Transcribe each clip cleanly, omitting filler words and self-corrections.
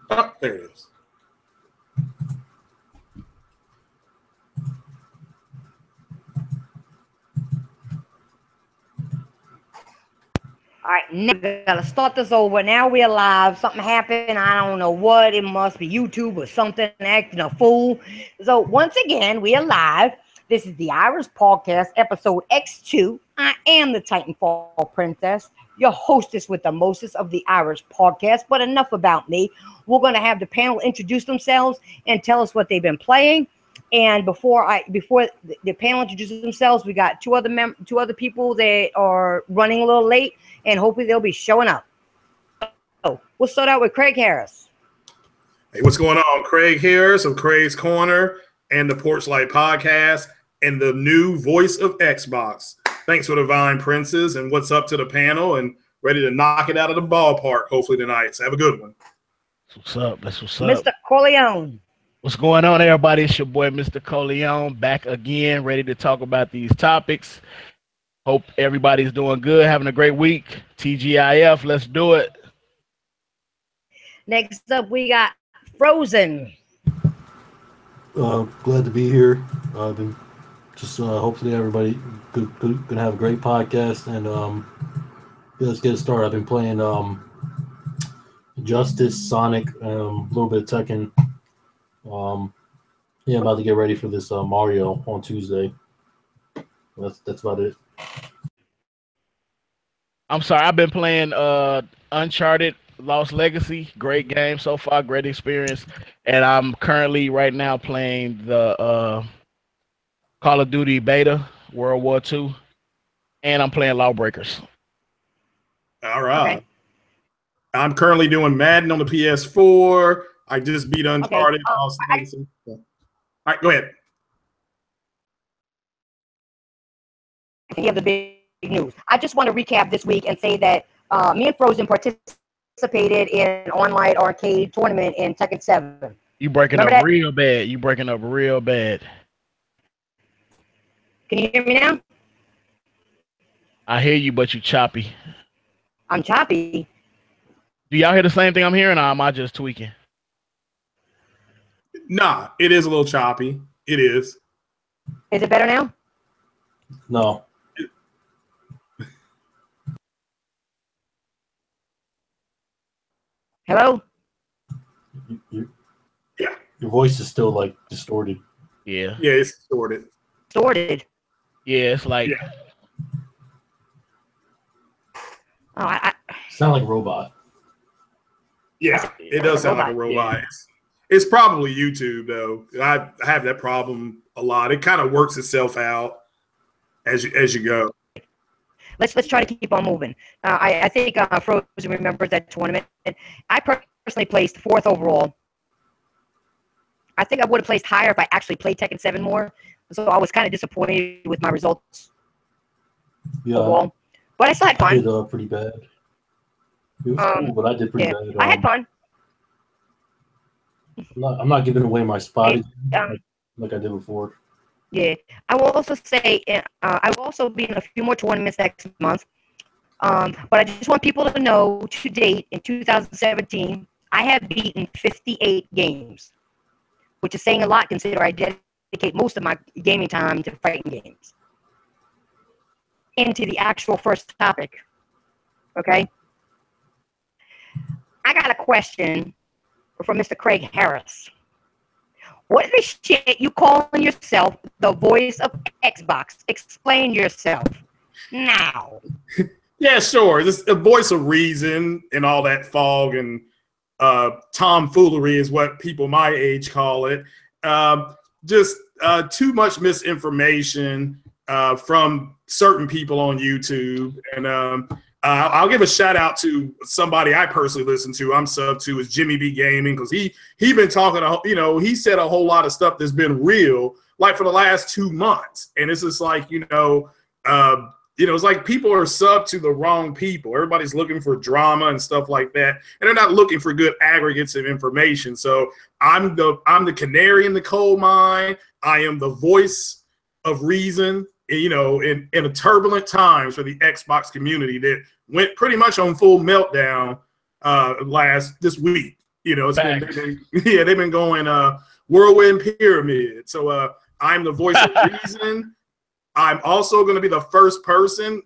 Oh, there it is. All right, now we gotta start this over. Now we're live. Something happened. I don't know what. It must be YouTube or something acting a fool. So once again, we are live. This is the Irish Podcast, episode X2. I am the Titanfall Princess, your hostess with the mostest of the Irish Podcast. But enough about me. We're gonna have the panel introduce themselves and tell us what they've been playing. And before the panel introduces themselves, we got two other people that are running a little late, and hopefully they'll be showing up. So we'll start out with Craig Harris. Hey, what's going on? Craig Harris of Craig's Corner and the Porchlight Podcast and the new voice of Xbox. Thanks for the Vine Princes, and what's up to the panel, and ready to knock it out of the ballpark hopefully tonight. So have a good one. That's what's up. That's what's up. Mr. Corleone. What's going on, everybody? It's your boy, Mr. Corleone, back again, ready to talk about these topics. Hope everybody's doing good, having a great week. TGIF, let's do it. Next up, we got Frozen. Glad to be here. I've been just hopefully everybody gonna have a great podcast, and let's get it started. I've been playing Justice, Sonic, a little bit of Tekken. Yeah, about to get ready for this Mario on Tuesday. That's about it. I'm sorry, I've been playing Uncharted Lost Legacy. Great game so far, great experience. And I'm currently right now playing the Call of Duty beta, World War II. And I'm playing Lawbreakers. All right. Okay. I'm currently doing Madden on the PS4. I just beat Uncharted. Okay. All right, go ahead. You have the big news. I just want to recap this week and say that me and Frozen participated in an online arcade tournament in Tekken 7. You breaking Remember up that? real bad. You breaking up real bad. Can you hear me now? I hear you, but you choppy. I'm choppy. Do y'all hear the same thing I'm hearing, or am I just tweaking? Nah, it is a little choppy. It is. Is it better now? No. Hello? Yeah. Your voice is still like distorted. Yeah. Yeah, it's distorted. Distorted. Yeah, it's like Yeah. Oh, I Sound like a robot. Yeah, it does sound like a robot. It's probably YouTube though. I have that problem a lot. It kind of works itself out as you go. let's try to keep on moving. I think Frozen remembers that tournament. I personally placed 4th overall. I think I would have placed higher if I actually played Tekken 7 more. So I was kind of disappointed with my results Yeah, overall. But I still had I fun. did pretty bad. It was cool, but I did pretty bad. I had fun. I'm not giving away my spot Hey, like I did before. Yeah, I will also say I will also be in a few more tournaments next month. But I just want people to know, to date in 2017, I have beaten 58 games, which is saying a lot considering I dedicate most of my gaming time to fighting games. Into the actual first topic, okay? I got a question from Mr. Craig Harris. What the shit you calling yourself the voice of Xbox? Explain yourself now. Yeah, sure. This a voice of reason and all that fog and tomfoolery is what people my age call it. Just too much misinformation from certain people on YouTube. And I'll give a shout out to somebody I personally listen to. I'm sub to is Jimmy B Gaming, because he been talking, he said a whole lot of stuff that's been real, like for the last 2 months. And it's just like, it's like people are sub to the wrong people. Everybody's looking for drama and stuff like that, and they're not looking for good aggregates of information. So I'm the canary in the coal mine. I am the voice of reason, in a turbulent times for the Xbox community that went pretty much on full meltdown this week. You know, they've been going whirlwind pyramid. So I'm the voice of reason. I'm also going to be the first person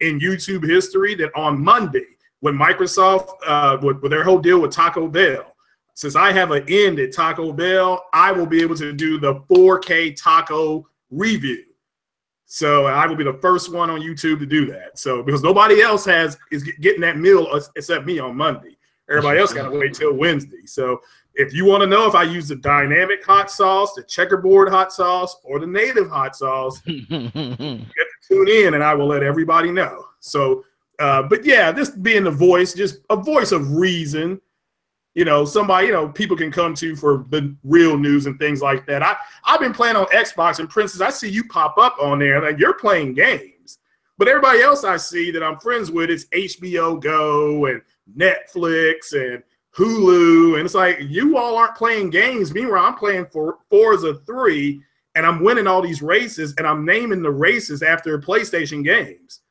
in YouTube history that on Monday, when Microsoft with their whole deal with Taco Bell, since I have an end at Taco Bell, I will be able to do the 4K taco review. So I will be the first one on YouTube to do that. So because nobody else is getting that meal except me on Monday. Everybody else got to wait till Wednesday. So if you want to know if I use the dynamic hot sauce, the checkerboard hot sauce, or the native hot sauce, you have to tune in and I will let everybody know. So, but yeah, this being the voice, just a voice of reason. You know, somebody, you know, people can come to for the real news and things like that. I've been playing on Xbox, and Princess, I see you pop up on there like you're playing games. But everybody else I see that I'm friends with is HBO Go and Netflix and Hulu, and it's like you all aren't playing games. Meanwhile, I'm playing for Forza 3, and I'm winning all these races, and I'm naming the races after PlayStation games.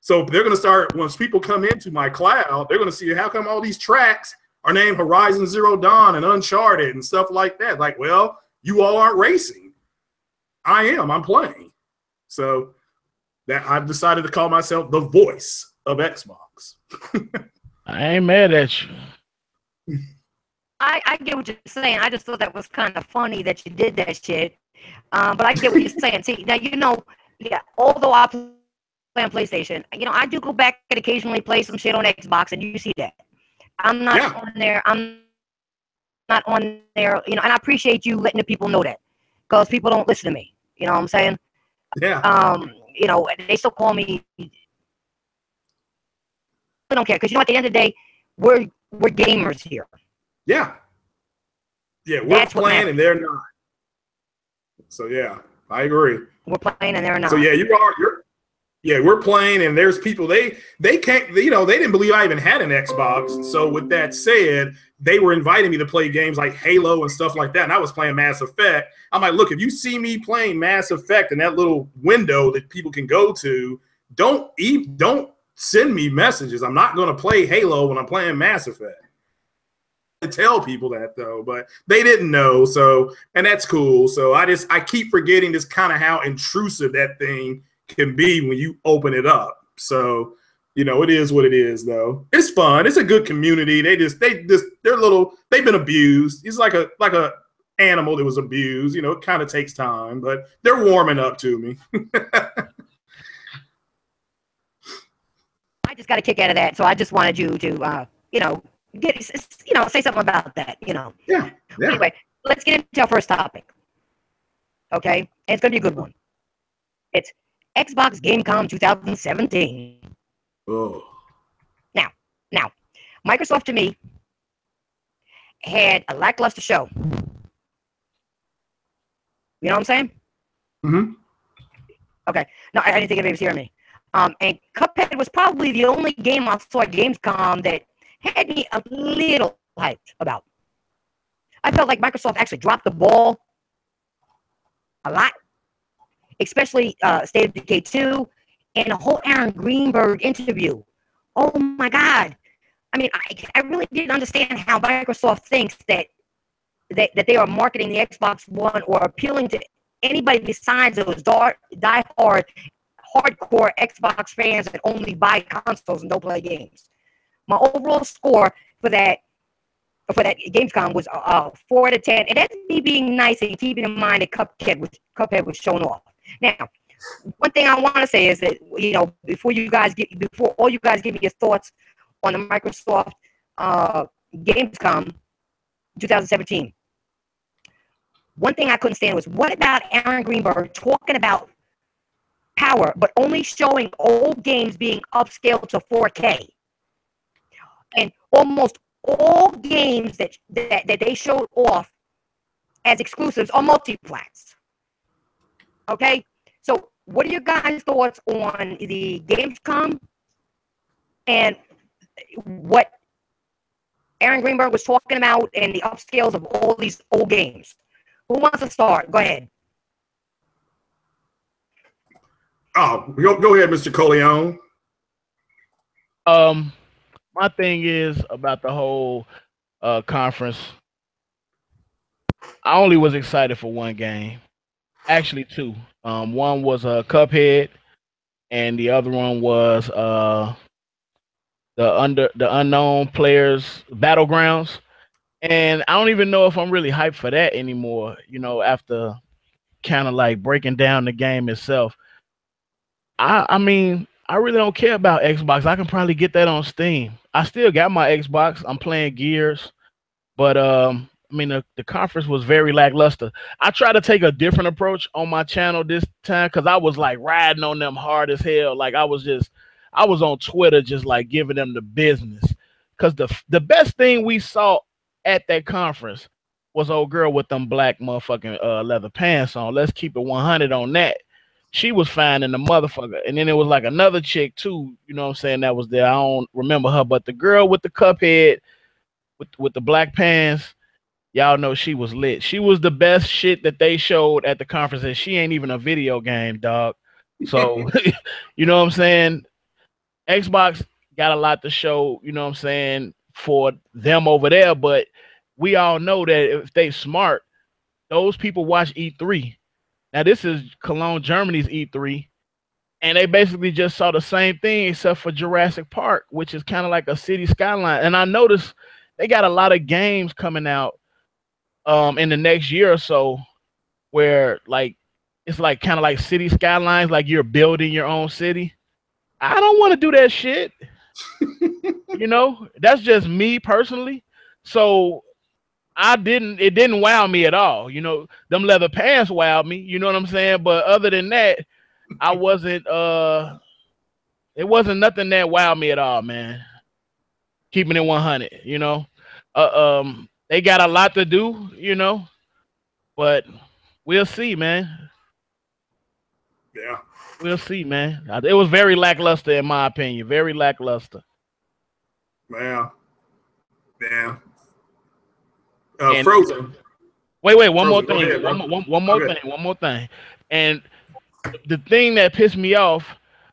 So they're going to start, once people come into my cloud, they're going to see how come all these tracks are named Horizon Zero Dawn and Uncharted and stuff like that. Like, well, you all aren't racing. I am. I'm playing. So that I've decided to call myself the voice of Xbox. I ain't mad at you. I get what you're saying. I just thought that was kind of funny that you did that shit. But I get what you're saying. See, now, you know, yeah, although I play on PlayStation, you know, I do go back and occasionally play some shit on Xbox, and you see that. I'm not on there. I'm not on there, you know, and I appreciate you letting the people know that, because people don't listen to me. You know what I'm saying? Yeah. You know, they still call me. I don't care, because you know, at the end of the day, we're gamers here. Yeah. Yeah, we're playing and they're not. So yeah, I agree. We're playing and they're not. So yeah, we're playing and there's people they can't, you know, they didn't believe I even had an Xbox. So with that said, they were inviting me to play games like Halo and stuff like that, and I was playing Mass Effect. I'm like, look, if you see me playing Mass Effect in that little window that people can go to, don't send me messages. I'm not going to play Halo when I'm playing Mass Effect. To tell people that though, but they didn't know. So, and that's cool. So I keep forgetting just kind of how intrusive that thing can be when you open it up. So, you know, it is what it is though. It's fun. It's a good community. They've been abused. It's like a animal that was abused. You know, it kind of takes time, but they're warming up to me. I just got a kick out of that. So I just wanted you to, you know, say something about that, you know. Yeah. Anyway, let's get into our first topic. Okay? And it's going to be a good one. It's Xbox GameScom 2017. Oh. Now, Microsoft to me had a lackluster show. You know what I'm saying? Mm-hmm. Okay. No, I didn't think anybody was hearing me. And Cuphead was probably the only game I saw at Gamescom that had me a little hyped about. I felt like Microsoft actually dropped the ball a lot, especially State of Decay 2 and the whole Aaron Greenberg interview. Oh my God. I mean, I really didn't understand how Microsoft thinks that they are marketing the Xbox One or appealing to anybody besides those die-hard, hardcore Xbox fans that only buy consoles and don't play games. My overall score for that Gamescom was 4 out of 10, and that's me being nice and keeping in mind that Cuphead was shown off. Now, one thing I want to say is that, you know, before all you guys give me your thoughts on the Microsoft Gamescom 2017, one thing I couldn't stand was, what about Aaron Greenberg talking about power, but only showing old games being upscaled to 4K? And almost all games that they showed off as exclusives are multiplats. Okay? So what are your guys' thoughts on the Gamescom and what Aaron Greenberg was talking about and the upscales of all these old games? Who wants to start? Go ahead. Oh, go ahead, Mr. Coleon. My thing is about the whole conference, I only was excited for one game. Actually, two. One was Cuphead, and the other one was the unknown players battlegrounds. And I don't even know if I'm really hyped for that anymore. You know, after kind of like breaking down the game itself. I mean, I really don't care about Xbox. I can probably get that on Steam. I still got my Xbox. I'm playing Gears. But I mean, the conference was very lackluster. I tried to take a different approach on my channel this time because I was like riding on them hard as hell. Like I was on Twitter just like giving them the business. Because the best thing we saw at that conference was old girl with them black motherfucking leather pants on. Let's keep it 100 on that. She was fine in the motherfucker. And then there was like another chick too, you know what I'm saying, that was there. I don't remember her, but the girl with the Cuphead with the black pants, y'all know she was lit. She was the best shit that they showed at the conference, and she ain't even a video game, dog. So, you know what I'm saying? Xbox got a lot to show, you know what I'm saying, for them over there, but we all know that if they smart, those people watch E3. Now, this is Cologne, Germany's E3, and they basically just saw the same thing except for Jurassic Park, which is kind of like a city skyline. And I noticed they got a lot of games coming out in the next year or so where like it's like kind of like city skylines, like you're building your own city. I don't want to do that shit. You know, that's just me personally. So it didn't wow me at all. You know, them leather pants wowed me, you know what I'm saying? But other than that, I wasn't it wasn't nothing that wowed me at all, man. Keeping it 100, you know. They got a lot to do, you know, but we'll see, man. Yeah. We'll see, man. It was very lackluster in my opinion. Very lackluster. Yeah. Yeah. And Frozen. Wait, one more Frozen, thing. ahead, One more thing. And the thing that pissed me off,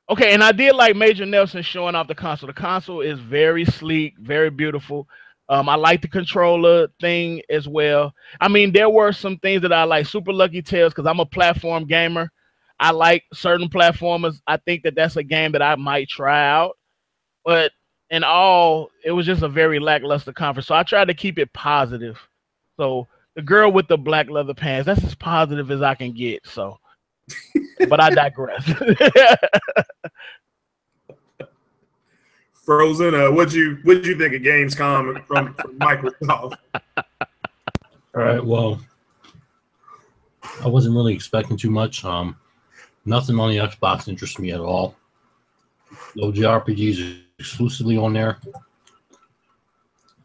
okay, and I did like Major Nelson showing off the console. The console is very sleek, very beautiful. I like the controller thing as well. I mean, there were some things that I like. Super Lucky Tales, because I'm a platform gamer. I like certain platformers. I think that that's a game that I might try out. But in all, it was just a very lackluster conference. So I tried to keep it positive. So the girl with the black leather pants, that's as positive as I can get. So, but I digress. Frozen, what'd you think of Gamescom from Microsoft? All right, well, I wasn't really expecting too much. Nothing on the Xbox interests me at all. No JRPGs are exclusively on there.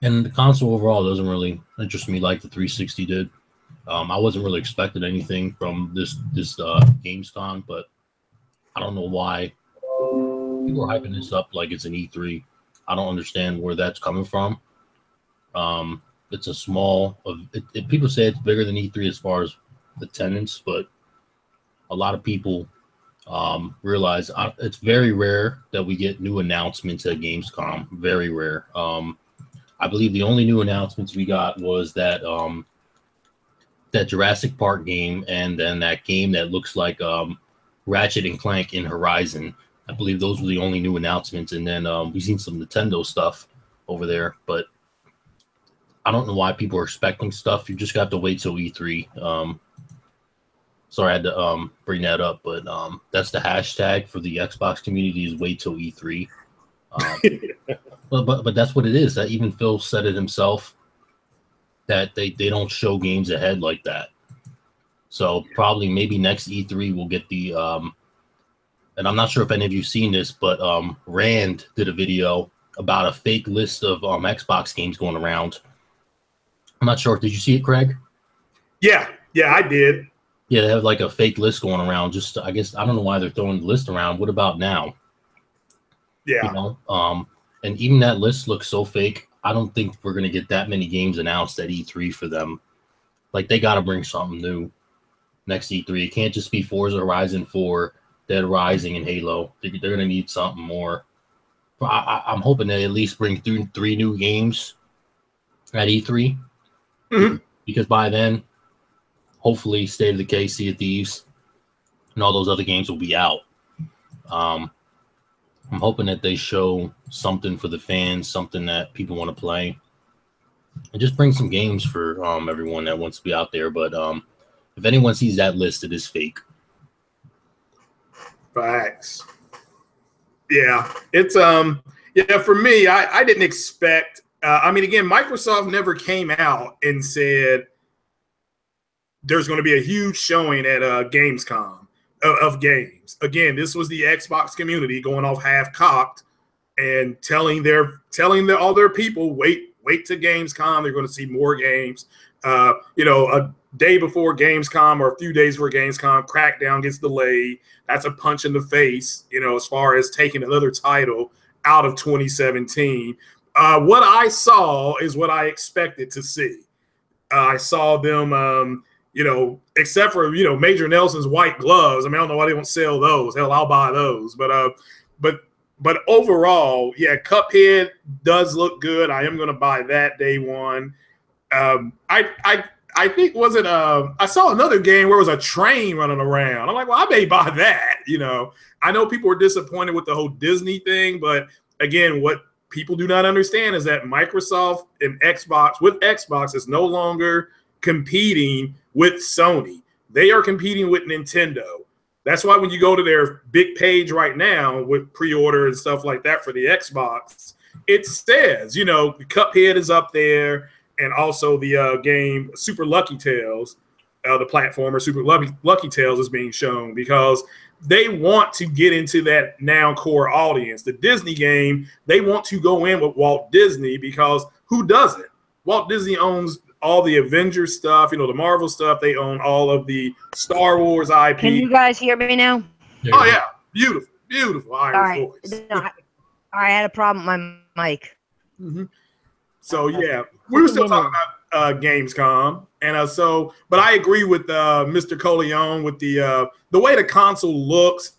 And the console overall doesn't really interest me like the 360 did. I wasn't really expecting anything from this Gamescom, but I don't know why people are hyping this up like it's an E3. I don't understand where that's coming from. It's a small. People say it's bigger than E3 as far as attendance, but a lot of people realize it's very rare that we get new announcements at Gamescom. Very rare. I believe the only new announcements we got was that that Jurassic Park game, and then that game that looks like Ratchet and Clank in Horizon. I believe those were the only new announcements, and then we've seen some Nintendo stuff over there, but I don't know why people are expecting stuff. You just got to wait till E3. Sorry, I had to bring that up, but that's the hashtag for the Xbox community is wait till E3. But that's what it is. That even Phil said it himself that they don't show games ahead like that. So probably maybe next E3 we'll get the and I'm not sure if any of you've seen this, but Rand did a video about a fake list of Xbox games going around. I'm not sure. Did you see it, Craig? Yeah, I did. Yeah, they have like a fake list going around. Just I guess I don't know why they're throwing the list around. What about now? Yeah. You know, and even that list looks so fake. I don't think we're gonna get that many games announced at E3 for them. Like they got to bring something new next E3. It can't just be Forza Horizon 4, Dead Rising, and Halo. They're gonna need something more. I'm hoping they at least bring through 3 new games at E3, because by then, hopefully, State of Decay, Sea of Thieves, and all those other games will be out. I'm hoping that they show something for the fans, something that people want to play, and just bring some games for everyone that wants to be out there. But if anyone sees that list, it is fake. Facts. Yeah, it's for me, I didn't expect. I mean, again, Microsoft never came out and said there's going to be a huge showing at Gamescom of games. Again, this was the Xbox community going off half cocked and telling all their people, wait to Gamescom. They're going to see more games. A day before Gamescom or a few days before Gamescom, Crackdown gets delayed. That's a punch in the face, as far as taking another title out of 2017. What I saw is what I expected to see. I saw them, except for, Major Nelson's white gloves. I mean, I don't know why they don't sell those. Hell, I'll buy those. But overall, yeah, Cuphead does look good. I am going to buy that day one. I think I saw another game where it was a train running around. I'm like, well, I may buy that. I know people were disappointed with the whole Disney thing, but again, what people do not understand is that Microsoft and Xbox is no longer competing with Sony. They are competing with Nintendo. That's why when you go to their big page right now with pre-order and stuff like that for the Xbox, it says, Cuphead is up there, and also the game Super Lucky Tales, the platformer Super Lucky Tales is being shown because they want to get into that now core audience. The Disney game, they want to go in with Walt Disney because who doesn't? Walt Disney owns all the Avengers stuff, the Marvel stuff. They own all of the Star Wars IP. Can you guys hear me now? Oh, yeah. Beautiful Irish voice. No, I had a problem with my mic. So, yeah, we were still talking about Gamescom. And but I agree with Mr. Coleon with the way the console looks.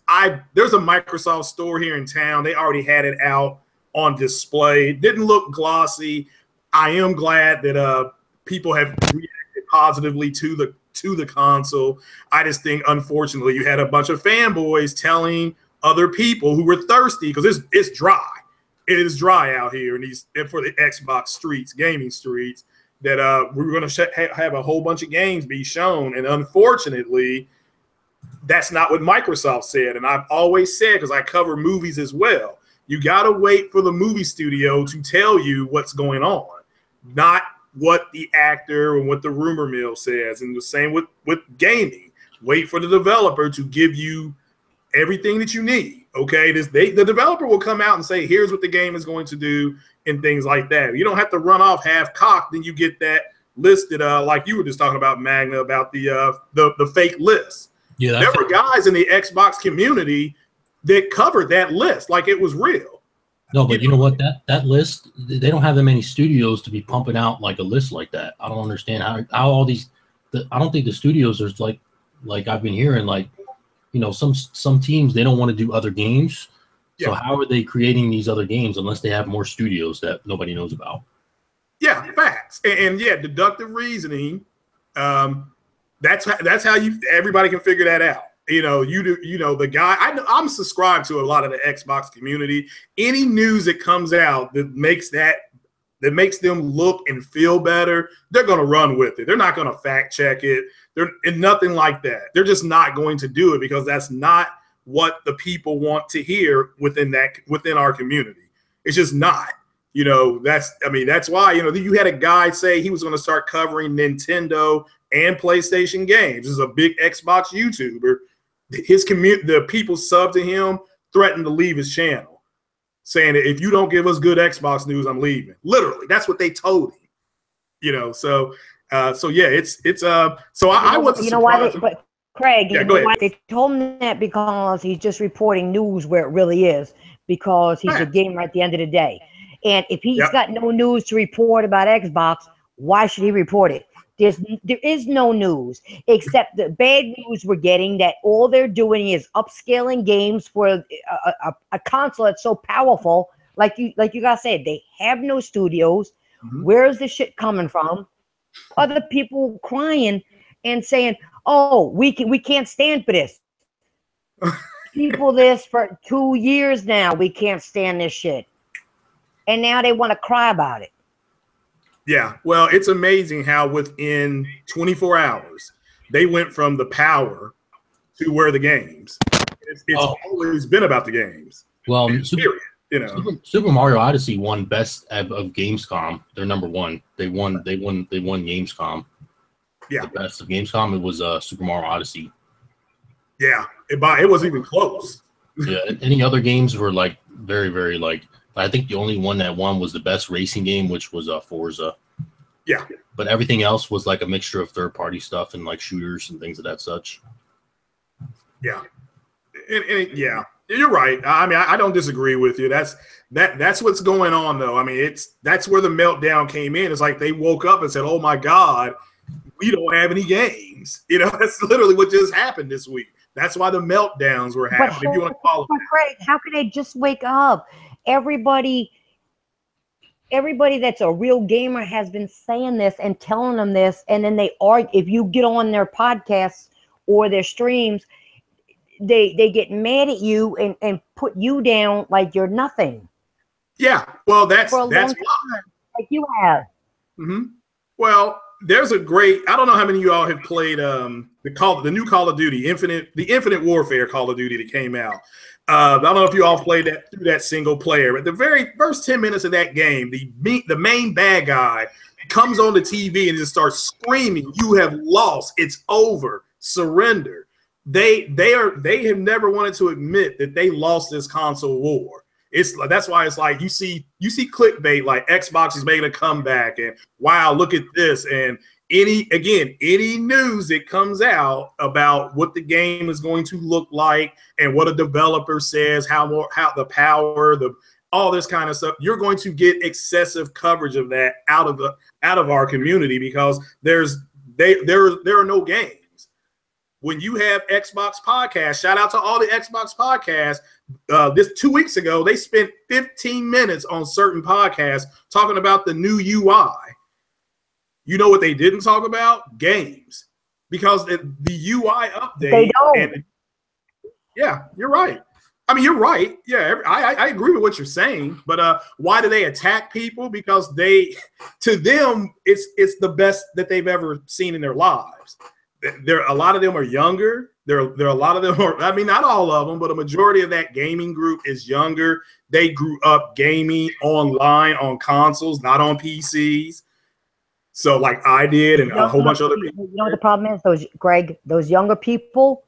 There's a Microsoft store here in town. They already had it out on display. It didn't look glossy. I am glad that people have reacted positively to the console. I just think, unfortunately, you had a bunch of fanboys telling other people who were thirsty because it's dry. It is dry out here for the Xbox streets, gaming streets, that we're going to have a whole bunch of games be shown. And unfortunately, that's not what Microsoft said. And I've always said, because I cover movies as well, you got to wait for the movie studio to tell you what's going on, not what the actor and what the rumor mill says. And the same with gaming. Wait for the developer to give you everything that you need. Okay, the developer will come out and say, here's what the game is going to do and things like that. You don't have to run off half-cocked, then you get that listed like you were just talking about, Magna, about the fake list. Yeah, there were guys in the Xbox community that covered that list like it was real. No, but you know what? That list, they don't have that many studios to be pumping out like a list like that. I don't understand how all these. I don't think the studios are like I've been hearing some teams, they don't want to do other games. Yeah. So how are they creating these other games unless they have more studios that nobody knows about? Yeah, facts. And yeah, deductive reasoning. That's how everybody can figure that out. The guy, I'm subscribed to a lot of the Xbox community. Any news that comes out that makes them look and feel better, they're going to run with it. They're not going to fact check it. And nothing like that. They're just not going to do it because that's not what the people want to hear within our community. It's just not. That's why, you had a guy say he was going to start covering Nintendo and PlayStation games. This is a big Xbox YouTuber. The people sub to him, threatened to leave his channel, saying that if you don't give us good Xbox news, I'm leaving. Literally, that's what they told him. So yeah, it's I wasn't surprised. But Craig, why they told him that? Because he's just reporting news where it really is, because he's a gamer at the end of the day. And if he's got no news to report about Xbox, why should he report it? There is no news except the bad news we're getting that all they're doing is upscaling games for a console that's so powerful. Like you guys said, they have no studios. Where's this shit coming from? Other people crying and saying, "Oh, we can't stand for this." People, this for 2 years now. We can't stand this shit, and now they want to cry about it. Yeah, well, it's amazing how within 24 hours they went from the power to where the games. It's always been about the games. Well, Super Mario Odyssey won best of Gamescom. They're number one. They won Gamescom. Yeah, the best of Gamescom. It was Super Mario Odyssey. Yeah, it wasn't even close. Yeah, any other games were like very, very like. I think the only one that won was the best racing game, which was Forza. Yeah, but everything else was like a mixture of third-party stuff and like shooters and things of that such. Yeah, and yeah, you're right. I mean, I don't disagree with you. That's what's going on, though. I mean, that's where the meltdown came in. It's like they woke up and said, "Oh my God, we don't have any games." You know, that's literally what just happened this week. That's why the meltdowns were happening. If you want to call it. Craig, how can they just wake up? Everybody that's a real gamer has been saying this and telling them this, and then they argue. If you get on their podcasts or their streams, they get mad at you and put you down like you're nothing. Yeah, well, that's time, like you have. Mm-hmm. Well, there's a great. I don't know how many of you all have played the new Call of Duty the Infinite Warfare Call of Duty that came out. I don't know if you all played that through that single player, but the very first 10 minutes of that game, the main bad guy comes on the TV and just starts screaming, "You have lost. It's over. Surrender." They have never wanted to admit that they lost this console war. That's why it's like you see clickbait like Xbox is making a comeback and wow, look at this, and any news that comes out about what the game is going to look like and what a developer says, how the power, all this kind of stuff, you're going to get excessive coverage of that out of our community because there are no games. When you have Xbox podcasts, shout out to all the Xbox podcasts. This 2 weeks ago, they spent 15 minutes on certain podcasts talking about the new UI. You know what they didn't talk about? Games. Because the UI update. They don't. Yeah, you're right. I mean, you're right. Yeah, I agree with what you're saying. But why do they attack people? Because to them, it's the best that they've ever seen in their lives. A lot of them are younger. There are a lot of them I mean, not all of them, but a majority of that gaming group is younger. They grew up gaming online on consoles, not on PCs. So like I did and a whole bunch of other people. You know what the problem is? Those younger people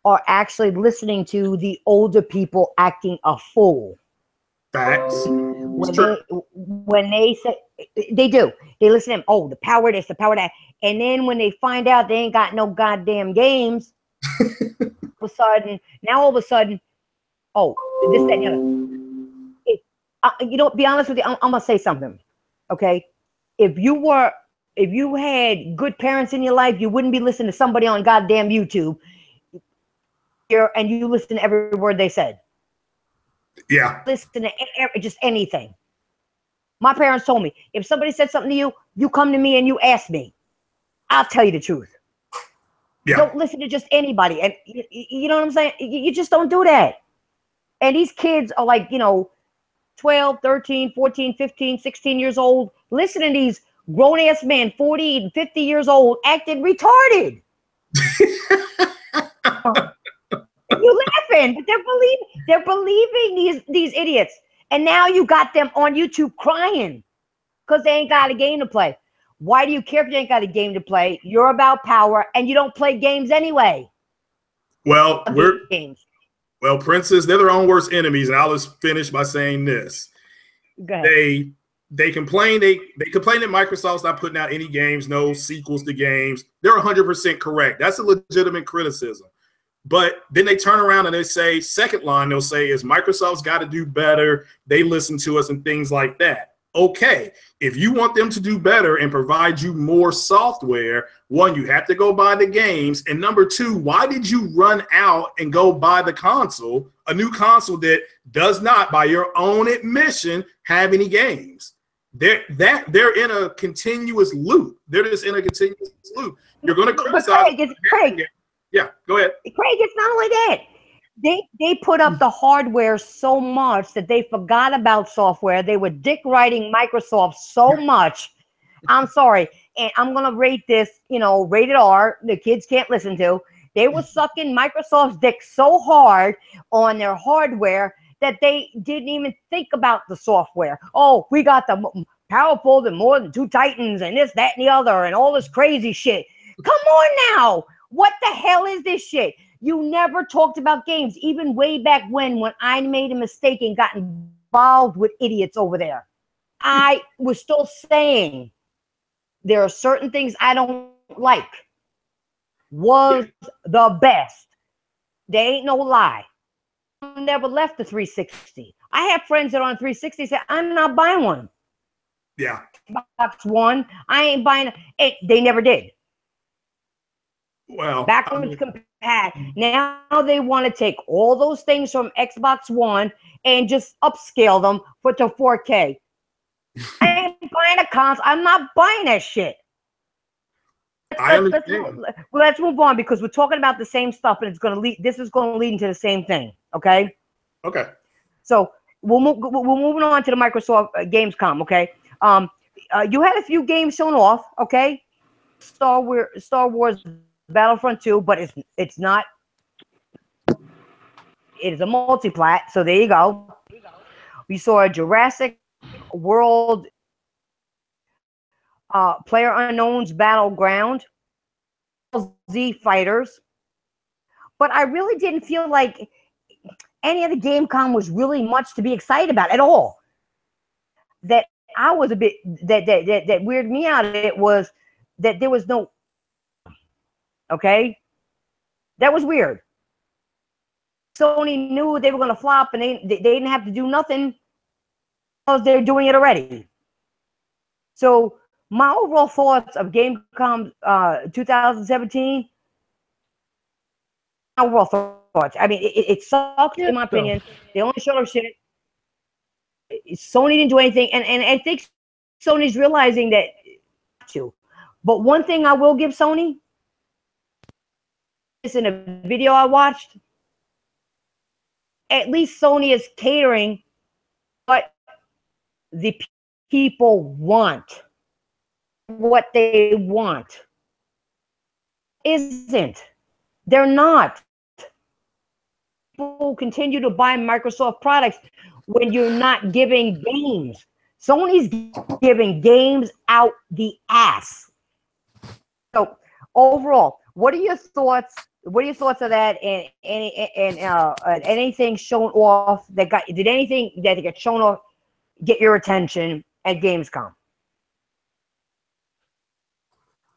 are actually listening to the older people acting a fool. Facts. When they say they do, they listen to them. Oh, the power this, the power that, and then when they find out they ain't got no goddamn games, all of a sudden, oh, this, that, and the other. You know, be honest with you, I'm gonna say something, okay? If you had good parents in your life, you wouldn't be listening to somebody on goddamn YouTube and you listen to every word they said. Yeah. Listen to just anything. My parents told me, if somebody said something to you, you come to me and you ask me. I'll tell you the truth. Yeah. Don't listen to just anybody. And you know what I'm saying? You just don't do that. And these kids are like, 12, 13, 14, 15, 16 years old, listening to these grown-ass men, 40 and 50 years old, acting retarded. You're laughing, but they're believing these idiots. And now you got them on YouTube crying because they ain't got a game to play. Why do you care if you ain't got a game to play? You're about power, and you don't play games anyway. Well, Princess, they're their own worst enemies, and I'll just finish by saying this. Go ahead. They complain that Microsoft's not putting out any games, no sequels to games. They're 100% correct. That's a legitimate criticism. But then they turn around and they say, second line, they'll say, is Microsoft's got to do better. They listen to us and things like that. Okay, if you want them to do better and provide you more software, one, you have to go buy the games. And number two, why did you run out and go buy the console, a new console that does not, by your own admission, have any games? they're in a continuous loop. They're just in a continuous loop. You're going to criticize. Craig, yeah, go ahead. Craig, it's not only that. They put up the hardware so much that they forgot about software. They were dick writing Microsoft so much. I'm sorry, and I'm gonna rate this, rated R. The kids can't listen to. They were sucking Microsoft's dick so hard on their hardware that they didn't even think about the software. Oh, we got the powerful than more than 2 Titans and this, that, and the other, and all this crazy shit. Come on now, what the hell is this shit? You never talked about games, even way back when I made a mistake and got involved with idiots over there. I was still saying there are certain things I don't like. Was the best. They ain't no lie. I never left the 360. I have friends that are on 360 say, I'm not buying one. Yeah. Xbox One, I ain't buying it. They never did. Well, backwards compat. Now they want to take all those things from Xbox One and just upscale them to 4K. I ain't buying a console. I'm not buying that shit. Let's move on because we're talking about the same stuff and it's going to lead. This is going to lead into the same thing. Okay. Okay. So we're moving on to the Microsoft Gamescom. Okay. You had a few games shown off. Okay. Star Wars Battlefront 2, but it's not. It is a multi-plat, so there you go. We saw a Jurassic World Player Unknown's Battleground, Z Fighters, but I really didn't feel like any of the Gamescom was really much to be excited about at all. That I was a bit that weirded me out. It was that there was no. Okay, that was weird. Sony knew they were going to flop, and they didn't have to do nothing because they're doing it already. So my overall thoughts of Gamescom 2017. Overall thoughts. I mean, it sucked in my opinion. They only showed us shit. Sony didn't do anything, and I think Sony's realizing that too. But one thing I will give Sony. In a video I watched, at least Sony is catering what the people want. What they want isn't. They're not. People continue to buy Microsoft products when you're not giving games. Sony's giving games out the ass. So overall, what are your thoughts? What are your thoughts of that? And anything shown off that did anything that got shown off get your attention at Gamescom?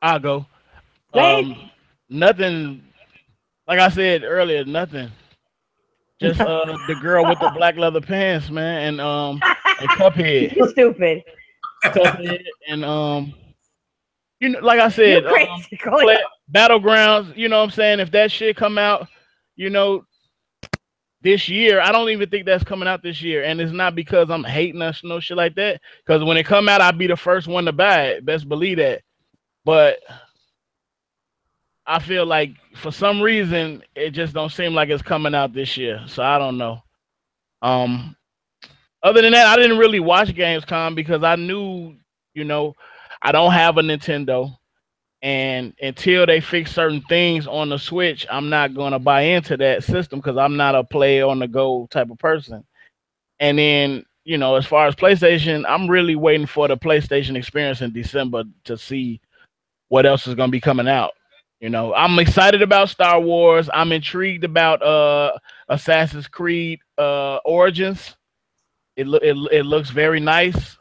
I'll go. Nothing. Like I said earlier, nothing. Just the girl with the black leather pants, man, and Cuphead. You're stupid. Cuphead and like I said, Battlegrounds, you know what I'm saying? If that shit come out, this year, I don't even think that's coming out this year. And it's not because I'm hating us, no shit like that. Because when it come out, I'll be the first one to buy it. Best believe that. But I feel like for some reason, it just don't seem like it's coming out this year. So I don't know. Other than that, I didn't really watch Gamescom because I knew, I don't have a Nintendo. And until they fix certain things on the Switch, I'm not going to buy into that system because I'm not a play on the go type of person. And then, as far as PlayStation, I'm really waiting for the PlayStation experience in December to see what else is going to be coming out. I'm excited about Star Wars. I'm intrigued about Assassin's Creed Origins. It looks very nice,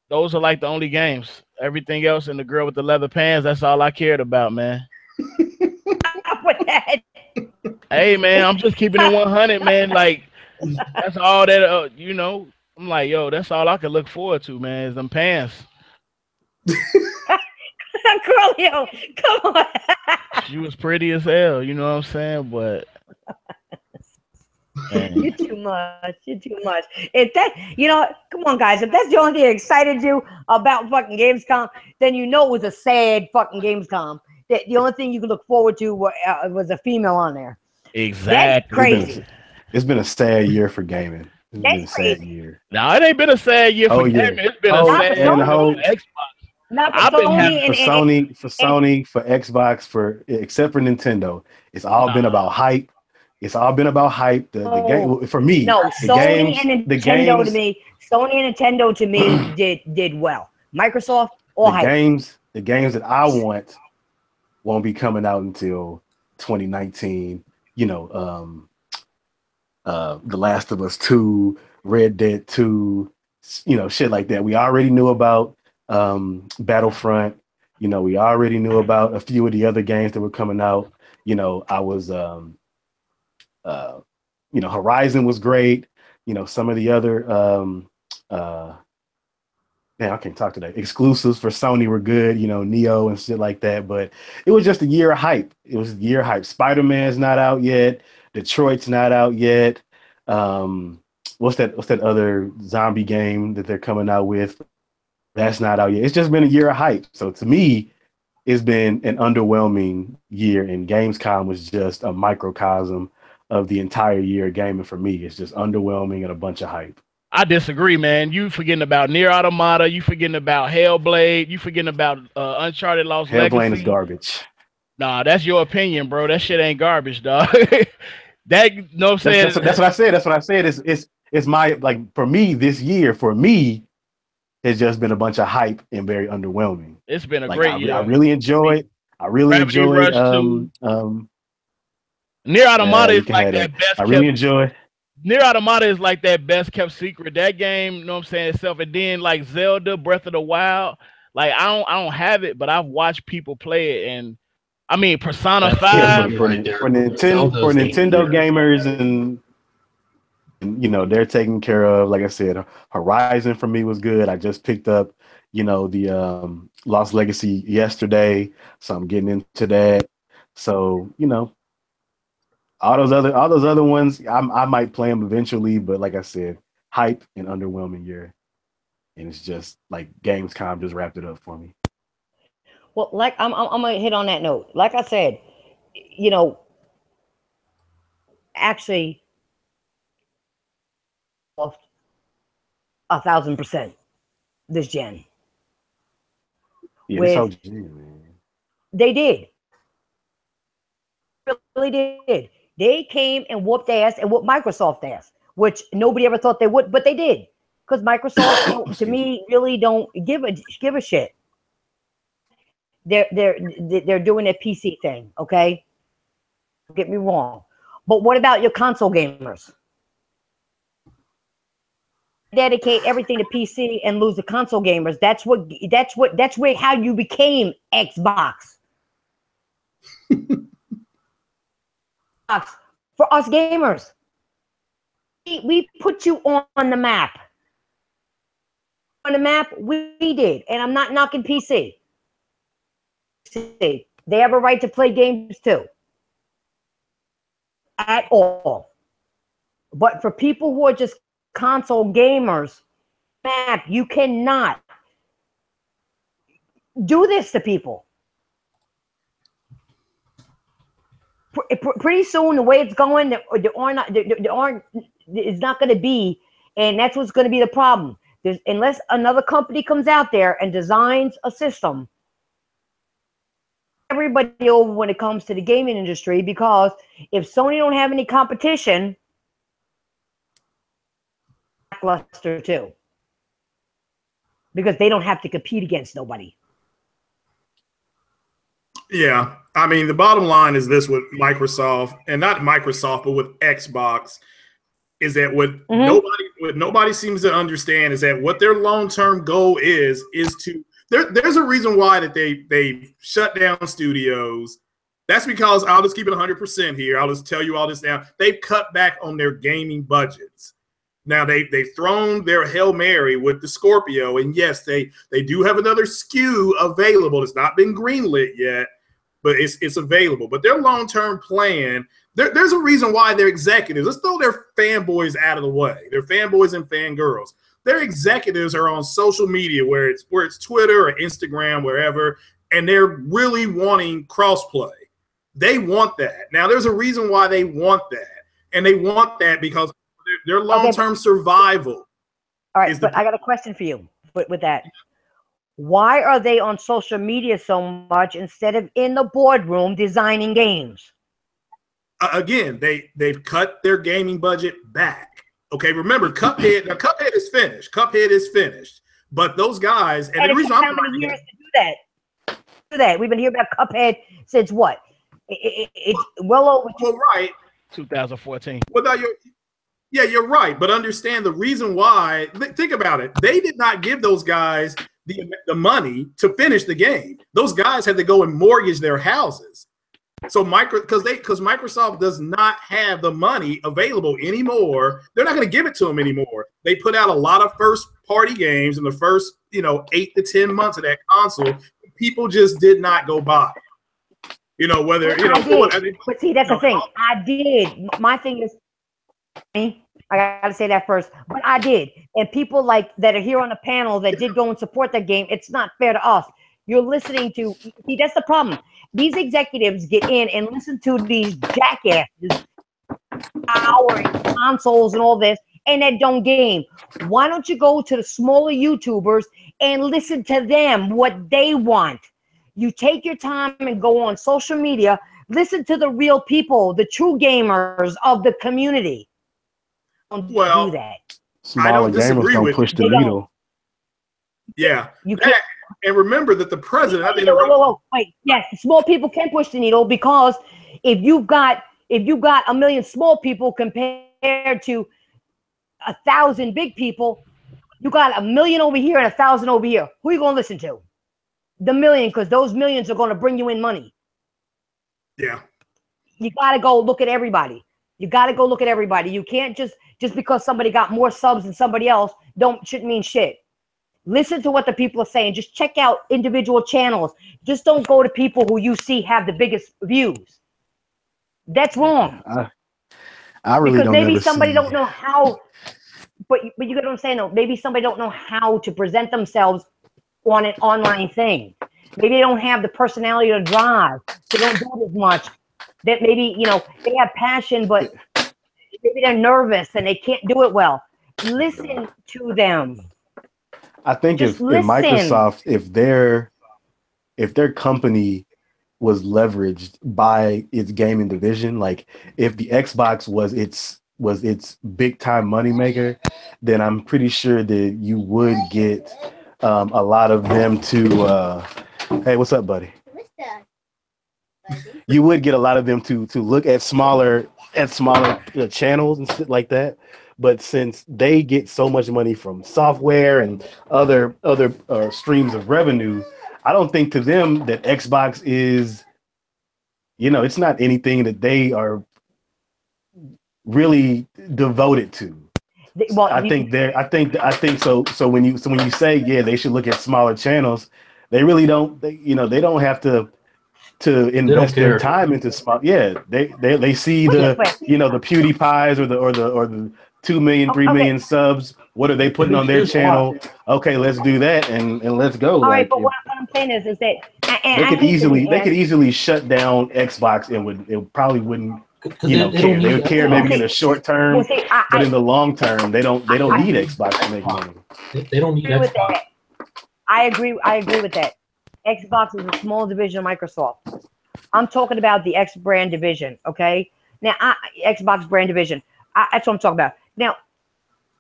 Those are like the only games. Everything else and the girl with the leather pants, that's all I cared about, man. Hey, man, I'm just keeping it 100, man. Like, that's all that, I'm like, yo, that's all I can look forward to, man, is them pants. Girl, come on. She was pretty as hell, you know what I'm saying? But You're too much. You're too much. If that, come on, guys. If that's the only thing that excited you about fucking Gamescom, then you know it was a sad fucking Gamescom. That the only thing you could look forward to was a female on there. Exactly. That's crazy. It's been a sad year for gaming. It's been a crazy. sad year. No, it ain't been a sad year for gaming. It's been a sad year for Xbox. Not for Sony, for Xbox, except for Nintendo, it's all been about hype. It's all been about hype. The game for me. No, Sony and Nintendo to me did well. Microsoft, all hype. The games that I want won't be coming out until 2019. The Last of Us 2, Red Dead 2, shit like that. We already knew about Battlefront. We already knew about a few of the other games that were coming out. I was Horizon was great. Some of the other I can't talk today. Exclusives for Sony were good, Neo and shit like that. But it was just a year of hype. It was a year of hype. Spider-Man's not out yet. Detroit's not out yet. What's that other zombie game that they're coming out with? That's not out yet. It's just been a year of hype. So to me, it's been an underwhelming year, and Gamescom was just a microcosm of the entire year of gaming for me. It's just underwhelming and a bunch of hype. I disagree, man. You forgetting about Nier Automata. You forgetting about Hellblade. You forgetting about Uncharted Lost Legacy. Hellblade is garbage. Nah, that's your opinion, bro. That shit ain't garbage, dog. What I'm saying? That's what I said. That's what I said. It's my, for me, this year, for me, it's just been a bunch of hype and very underwhelming. It's been a great year. I really enjoyed. Nier Automata is like that best. I really enjoyed. Nier Automata is like that best kept secret. That game, you know what I'm saying, itself. And then like Zelda Breath of the Wild, I don't have it, but I've watched people play it, and I mean Persona 5 for Nintendo gamers, and they're taken care of. Like I said, Horizon for me was good. I just picked up, the Lost Legacy yesterday, so I'm getting into that. So all those other ones, I might play them eventually, but like I said, hype and underwhelming year, and it's just like Gamescom just wrapped it up for me. Well, I'm gonna hit on that note. Like I said, actually, 1,000% this gen. Yeah, this whole gen, man. They did. Really did. They came and whooped ass and whooped Microsoft ass, which nobody ever thought they would, but they did. Because Microsoft, to me, really don't give a shit. They're doing a PC thing, okay? Don't get me wrong. But what about your console gamers? Dedicate everything to PC and lose the console gamers. That's where how you became Xbox. For us gamers, we put you on the map. On the map, we did, and I'm not knocking PC. They have a right to play games too, at all. But for people who are just console gamers, map, you cannot do this to people. Pretty soon, the way it's going, it's not going to be, and that's what's going to be the problem. Unless another company comes out there and designs a system, everybody over when it comes to the gaming industry, because if Sony don't have any competition, lackluster too, because they don't have to compete against nobody. Yeah, I mean, the bottom line is this with Microsoft, and not Microsoft, but with Xbox, is that what nobody seems to understand is that what their long-term goal is to there's a reason why that they shut down studios. That's because I'll just keep it 100% here. I'll just tell you all this now. They've cut back on their gaming budgets. Now they've thrown their Hail Mary with the Scorpio, and yes, they do have another SKU available. It's not been greenlit yet. but it's available. But their long-term plan, there's a reason why they're executives. Let's throw their fanboys out of the way. Their fanboys and fangirls. Their executives are on social media, where it's Twitter or Instagram, wherever, and they're really wanting crossplay. They want that. Now, there's a reason why they want that, and they want that because their long-term survival. All right, but I got a question for you with that. Why are they on social media so much instead of in the boardroom designing games? Again, they've cut their gaming budget back. Okay, remember Cuphead. Now Cuphead is finished. Cuphead is finished. But those guys, and the reason how many years to do that? We've been hearing about Cuphead since what? It's well over. Well, right. 2014. Well, now you're right. But understand the reason why. Think about it. They did not give those guys the money to finish the game. Those guys had to go and mortgage their houses. So because Microsoft does not have the money available anymore, they're not going to give it to them anymore. They put out a lot of first-party games in the first 8 to 10 months of that console. People just did not go buy. Whether but see, that's the thing. I did. My thing is, I gotta say that first. But I did, and people that are here on the panel that did go and support that game. It's not fair to us. You're listening to. See, that's the problem. These executives get in and listen to these jackasses powering consoles and all this, and they don't game. Why don't you go to the smaller YouTubers and listen to them, what they want? You take your time and go on social media, listen to the real people, the true gamers of the community. Don't do that. Smaller gamers don't push the needle. Yeah. You can't. And remember that the president. Wait. Yes, small people can push the needle, because if you've got 1 million small people compared to 1,000 big people, you got 1 million over here and 1,000 over here. Who are you going to listen to? The million, because those millions are going to bring you in money. Yeah. You got to go look at everybody. You can't just because somebody got more subs than somebody else shouldn't mean shit. Listen to what the people are saying. Just check out individual channels. Just don't go to people who you see have the biggest views. That's wrong. I really because don't. Maybe somebody don't know how. But you get what I'm saying, though. Maybe somebody don't know how to present themselves on an online thing. Maybe they don't have the personality to drive. They don't do it as much. That maybe they have passion, but maybe they're nervous and they can't do it well. Listen to them. I think if Microsoft, if their company was leveraged by its gaming division, like if the Xbox was its big time moneymaker, then I'm pretty sure that you would get a lot of them to hey, what's up, buddy? You would get a lot of them to look at smaller channels and shit like that. But since they get so much money from software and other streams of revenue, I don't think to them that Xbox is, it's not anything that they are really devoted to. Well, I think so. So when you say they should look at smaller channels, they really don't. They don't have to invest their time into small. Yeah, they see the the PewDiePies or the 2 million, 3 million subs. What are they putting on their channel? Okay, let's do that and let's go. All right, but what I'm saying is that they could easily shut down Xbox and it probably wouldn't. Care. They would care maybe in the short term, but in the long term, they don't need Xbox to make money. They don't need Xbox. I agree with that. Xbox is a small division of Microsoft. I'm talking about the X brand division. Okay, now Xbox brand division. That's what I'm talking about. Now,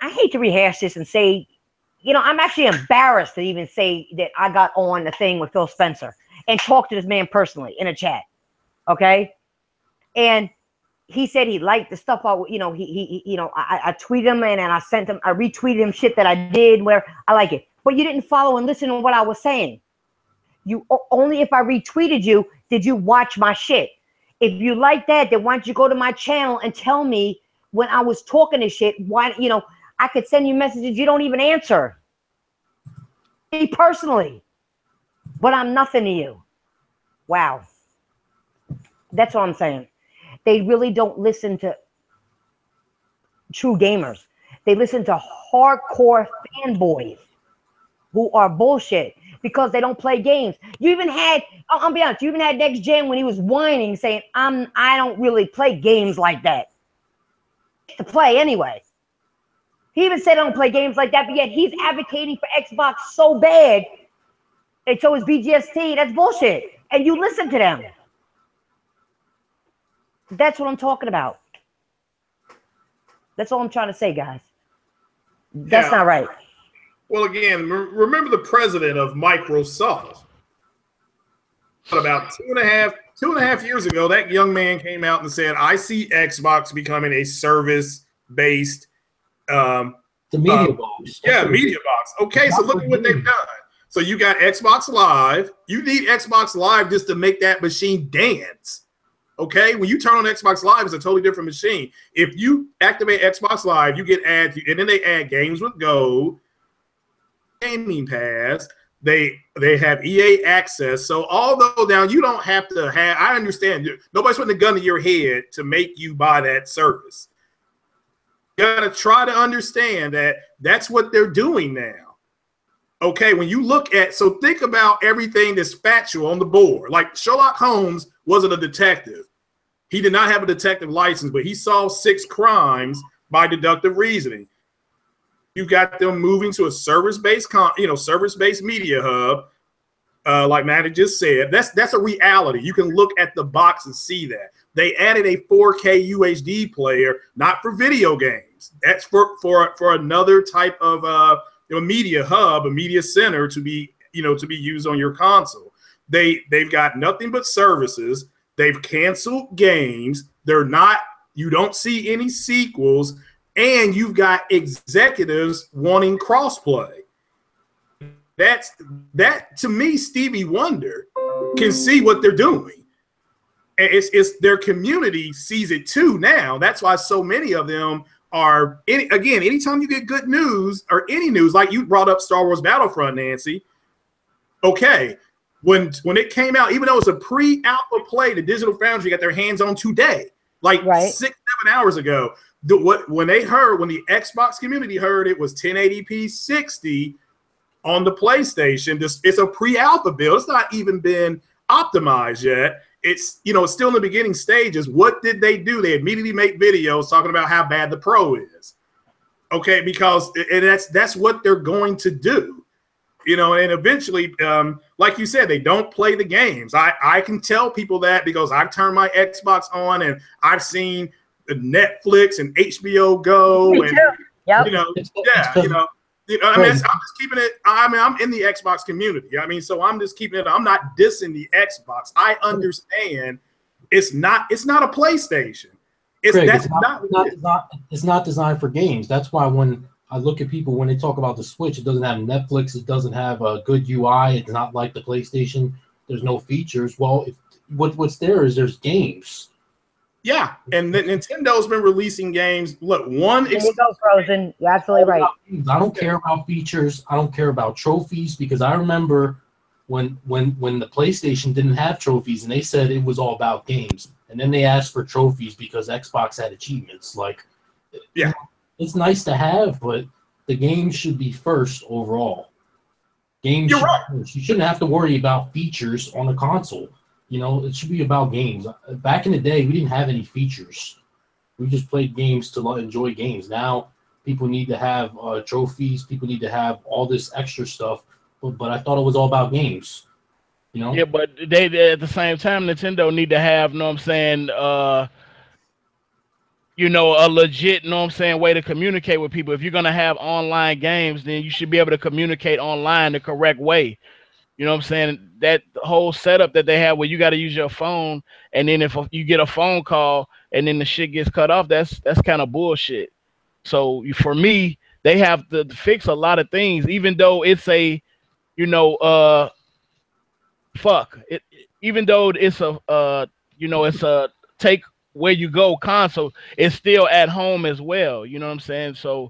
I hate to rehash this and say, I'm actually embarrassed to even say that I got on the thing with Phil Spencer and talked to this man personally in a chat. Okay, and he said he liked the stuff. I tweeted him and I sent him. I retweeted him shit that I did where I like it. But you didn't follow and listen to what I was saying. You only if I retweeted you did you watch my shit. If you like that, then why don't you go to my channel and tell me when I was talking this shit? Why I could send you messages you don't even answer. Me personally, but I'm nothing to you. Wow. That's what I'm saying. They really don't listen to true gamers. They listen to hardcore fanboys who are bullshit because they don't play games. You even had, I'll be honest, you even had Next Gen when he was whining saying, I don't really play games like that. To play anyway. He even said I don't play games like that, but yet he's advocating for Xbox so bad. And so is BGST. That's bullshit. And you listen to them. That's what I'm talking about. That's all I'm trying to say, guys. That's not right. Well, again, remember the president of Microsoft. About two and a half years ago, that young man came out and said, I see Xbox becoming a service-based the media box. Yeah, media box. Okay, so look at what they've done. So you got Xbox Live. You need Xbox Live just to make that machine dance. Okay, when you turn on Xbox Live, it's a totally different machine. If you activate Xbox Live, you get ads, and then they add games with Gold, Gaming Pass. They have EA access. So although now you don't have to have, I understand nobody's putting a gun to your head to make you buy that service. You gotta try to understand that that's what they're doing now. Okay, when you look at, so think about everything that's factual on the board. Like Sherlock Holmes wasn't a detective. He did not have a detective license, but he solved 6 crimes by deductive reasoning. You got them moving to a service-based, service-based media hub, like Matt just said. That's a reality. You can look at the box and see that. They added a 4K UHD player, not for video games. That's for another type of media hub, a media center to be used on your console. They've got nothing but services. They've canceled games. You don't see any sequels. And you've got executives wanting crossplay. That to me, Stevie Wonder can see what they're doing. And it's their community sees it too now. That's why so many of them are, anytime you get good news or any news, like you brought up Star Wars Battlefront, Nancy. Okay, when it came out, even though it's a pre-alpha play, the Digital Foundry got their hands on today, like 6-7 hours ago. When the Xbox community heard it was 1080p 60 on the PlayStation, it's a pre-alpha build. It's not even been optimized yet. It's still in the beginning stages. What did they do? They immediately make videos talking about how bad the Pro is. Okay, because that's what they're going to do. And eventually, like you said, they don't play the games. I can tell people that because I've turned my Xbox on and I've seen Netflix and HBO Go, and I'm just keeping it. I'm in the Xbox community. So I'm just keeping it. I'm not dissing the Xbox. I understand it's not a PlayStation. It's not designed for games. That's why when I look at people when they talk about the Switch, it doesn't have Netflix. It doesn't have a good UI. It's not like the PlayStation. There's no features. Well, what's there's games. Yeah, and Nintendo's been releasing games. Look, there you go, Frozen. You're absolutely right. I don't care about features. I don't care about trophies because I remember when the PlayStation didn't have trophies and they said it was all about games, and then they asked for trophies because Xbox had achievements. Like, it's nice to have, but the game should be first overall. Games. You're right. First. You shouldn't have to worry about features on a console. It should be about games. Back in the day, we didn't have any features. We just played games to enjoy games. Now, people need to have trophies. People need to have all this extra stuff. But I thought it was all about games. Yeah, but they at the same time, Nintendo need to have, a legit, way to communicate with people. If you're going to have online games, then you should be able to communicate online the correct way. That whole setup that they have where you got to use your phone, and then if you get a phone call and then the shit gets cut off, that's kind of bullshit. So for me, they have to fix a lot of things, even though it's a, even though it's a take where you go console, it's still at home as well. You know what I'm saying? So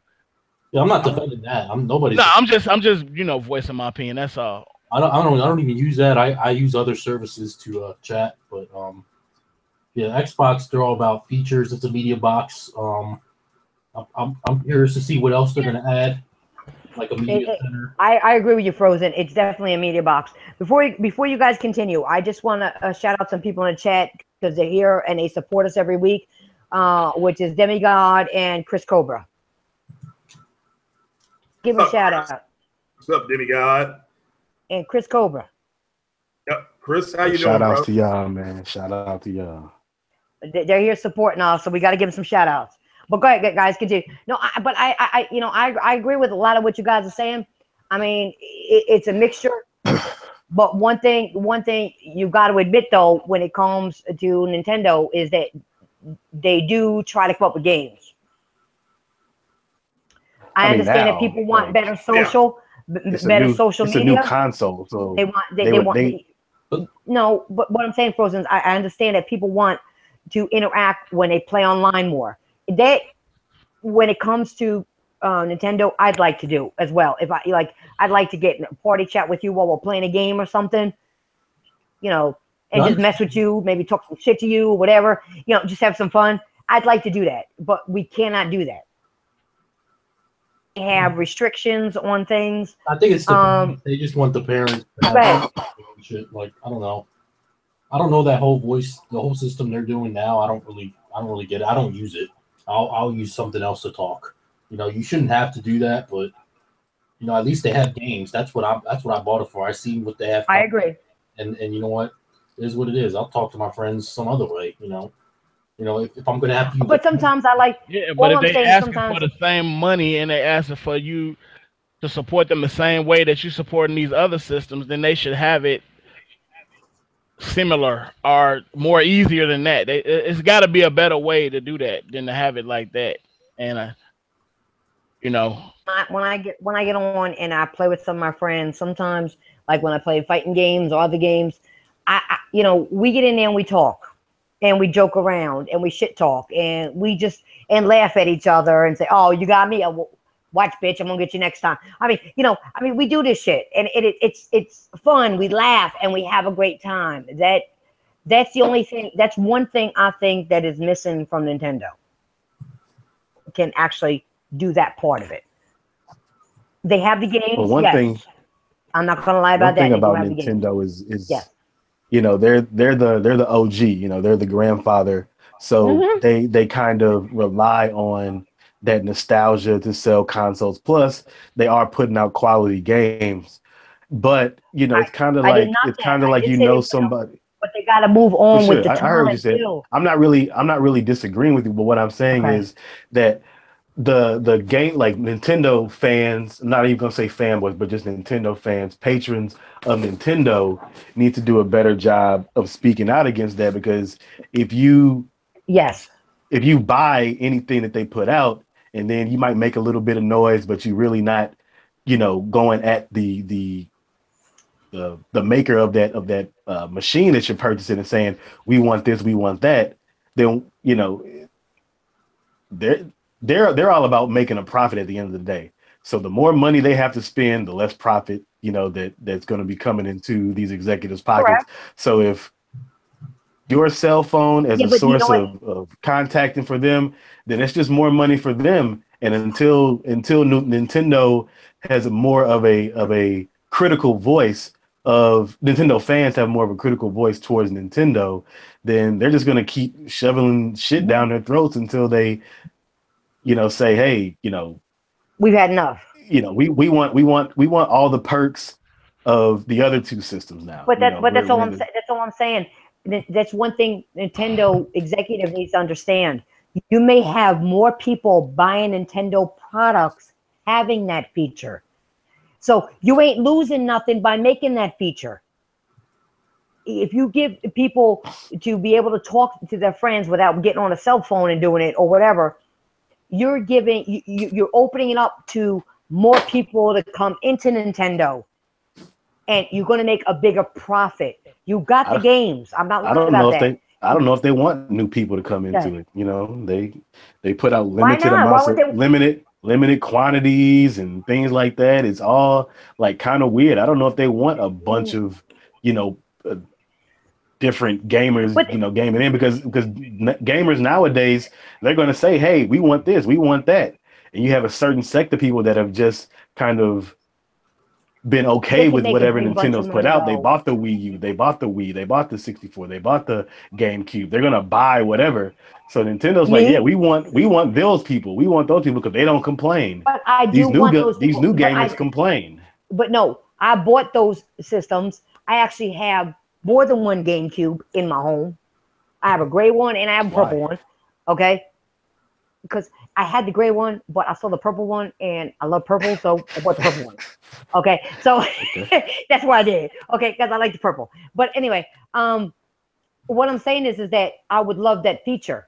yeah, I'm not defending that. I'm just voicing my opinion. That's all. I don't even use that. I use other services to chat, but Yeah, Xbox, they're all about features. It's a media box. I'm curious to see what else they're gonna add, like a media center. I agree with you, Frozen. It's definitely a media box. Before you guys continue, I just want to shout out some people in the chat because they're here and they support us every week, which is Demigod and Chris Cobra. Give them a shout out. What's up, Demigod? And Chris Cobra. Yep, Chris, how you doing, Shout bro? outs to y'all, man. Shout out to y'all. They're here supporting us, so we got to give them some shout outs. But go ahead, guys, continue. No, I agree with a lot of what you guys are saying. I mean, it's a mixture. But one thing you got to admit, though, when it comes to Nintendo, is that they do try to come up with games. I understand that people want better social, better social media. It's a new console, so they want. No, but what I'm saying, Frozen, is I understand that people want to interact when they play online more. That, when it comes to Nintendo, I'd like to do as well. If I'd like to get in a party chat with you while we're playing a game or something, and just mess with you, maybe talk some shit to you or whatever, just have some fun. I'd like to do that, but we cannot do that. We have restrictions on things. I think it's they just want the parents. Shit, like, I don't know. I don't know that the whole system they're doing now. I don't really get it. I don't use it. I'll use something else to talk. You shouldn't have to do that, but at least they have games. That's what I bought it for. I see what they have. I agree. And you know what? It is what it is. I'll talk to my friends some other way. If I'm gonna have to use but sometimes I like. Yeah, but if they asking for the same money and they asking for you to support them the same way that you supporting these other systems, then they should have it similar or more easier than that. It's got to be a better way to do that than to have it like that. And when I get on and I play with some of my friends, sometimes like when I play fighting games or other games, we get in there and we talk and we joke around and we shit talk and we just laugh at each other and say, "Oh, you got me. Watch, bitch, I'm gonna get you next time." We do this shit and it's fun. We laugh and we have a great time. That's the only thing. That's one thing I think that is missing from Nintendo. Can actually do that part of it. They have the games. Well, one thing I'm not gonna lie about that. One thing about Nintendo is yes. They're the OG. They're the grandfather. So they kind of rely on that nostalgia to sell consoles. Plus, they are putting out quality games. But it's kind of like somebody. But they got to move on with the time. I heard what you said. I'm not really disagreeing with you. But what I'm saying is that the game, like Nintendo fans, I'm not even gonna say fanboys, but just Nintendo fans, patrons of Nintendo, need to do a better job of speaking out against that. Because if you buy anything that they put out, and then you might make a little bit of noise, but you're really not, going at the maker of that machine that you're purchasing and saying, we want this, we want that, then they're all about making a profit at the end of the day. So the more money they have to spend, the less profit that's going to be coming into these executives' pockets. Correct. So if your cell phone as a source of contacting for them, then it's just more money for them. And until Nintendo has more of a critical voice, of Nintendo fans have more of a critical voice towards Nintendo, then they're just going to keep shoveling shit down their throats until they say, hey, we've had enough. We want all the perks of the other two systems now. But that's all I'm saying. That's one thing Nintendo executive needs to understand. You may have more people buying Nintendo products having that feature. So you ain't losing nothing by making that feature. If you give people to be able to talk to their friends without getting on a cell phone and doing it or whatever, you're opening it up to more people to come into Nintendo, and you're going to make a bigger profit. You got the games. I'm not lying about that. I don't know if they want new people to come into it. They put out limited amounts of limited quantities and things like that. It's all like kind of weird. I don't know if they want a bunch of, different gamers, But- gaming in because gamers nowadays, they're going to say, hey, we want this, we want that. And you have a certain sect of people that have just kind of been okay with whatever Nintendo's put out. They bought the Wii U, they bought the Wii, they bought the 64, they bought the GameCube. They're going to buy whatever. So Nintendo's like, yeah, we want those people. We want those people because they don't complain. But I do want those people. These new gamers complain. But no, I bought those systems. I actually have more than one GameCube in my home. I have a gray one and I have a purple one. Okay. Because I had the gray one, but I saw the purple one and I love purple, so I bought the purple one. Okay. So that's what I did. Okay, because I like the purple. But anyway, what I'm saying is that I would love that feature.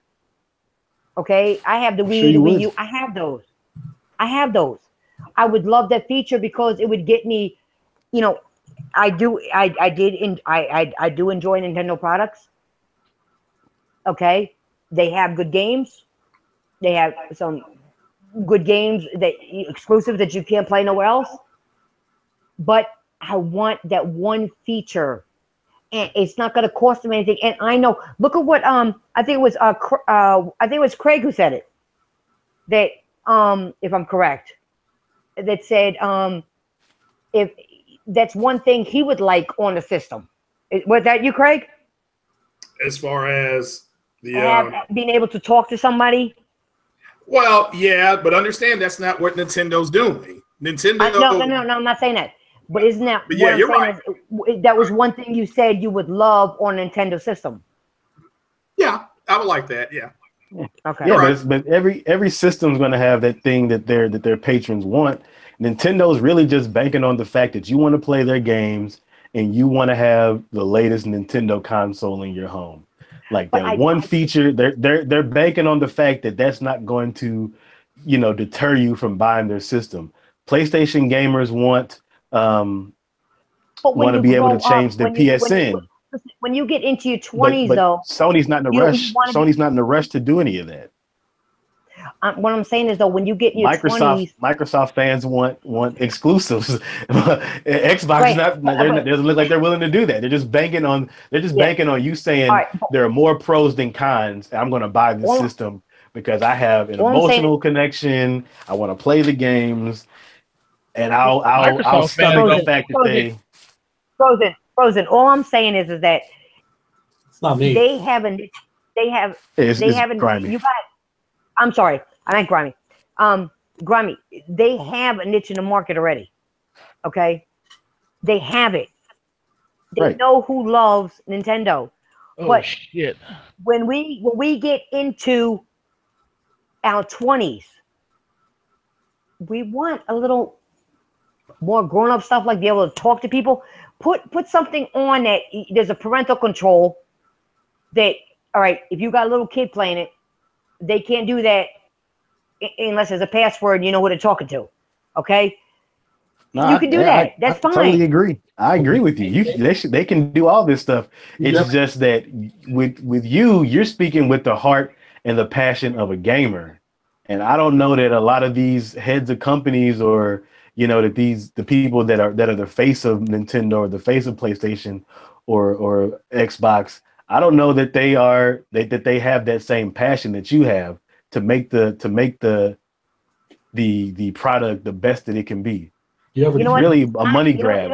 Okay. I have the Wii, the Wii U. I have those. I would love that feature because it would get me, I do enjoy Nintendo products. Okay. They have good games. They have some good games exclusive that you can't play nowhere else. But I want that one feature, and it's not going to cost them anything. And I know. Look at what I think it was Craig who said it. That if I'm correct, that said if that's one thing he would like on the system. Was that you, Craig? As far as being able to talk to somebody. Well, yeah, but understand that's not what Nintendo's doing. Nintendo. No, I'm not saying that. But isn't that? But yeah, you're right. That was one thing you said you would love on a Nintendo system. Yeah, I would like that. Yeah. Okay. Yeah, but every system's going to have that thing that their patrons want. Nintendo's really just banking on the fact that you want to play their games and you want to have the latest Nintendo console in your home. Like that one feature, they're banking on the fact that that's not going to, deter you from buying their system. PlayStation gamers want to be able to change their PSN. When you get into your 20s, though, Sony's not in a rush. Sony's not in a rush to do any of that. What I'm saying is, though, when you get in your 20s, Microsoft fans want exclusives. Xbox is not. Doesn't look like they're willing to do that. They're just banking on you saying there are more pros than cons. I'm going to buy this system because I have an emotional connection. I want to play the games, and I'll stomach the fact that they frozen. All I'm saying is that it's not me. They haven't. Grimy. I'm sorry, I meant grimy. Grimy. They have a niche in the market already. Okay, they have it. They know who loves Nintendo. Oh, but shit. When we get into our 20s, we want a little more grown-up stuff, like be able to talk to people. Put something on that there's a parental control that, all right, if you got a little kid playing it, they can't do that unless there's a password and you know who they're talking to. Okay? No, you can do that. That's fine. I totally agree. I agree with you. They can do all this stuff. It's just that with you're speaking with the heart and the passion of a gamer. And I don't know that a lot of these heads of companies or that the people that are the face of Nintendo or the face of PlayStation or Xbox, I don't know that they have that same passion that you have to make the product the best that it can be. It's really a money grab.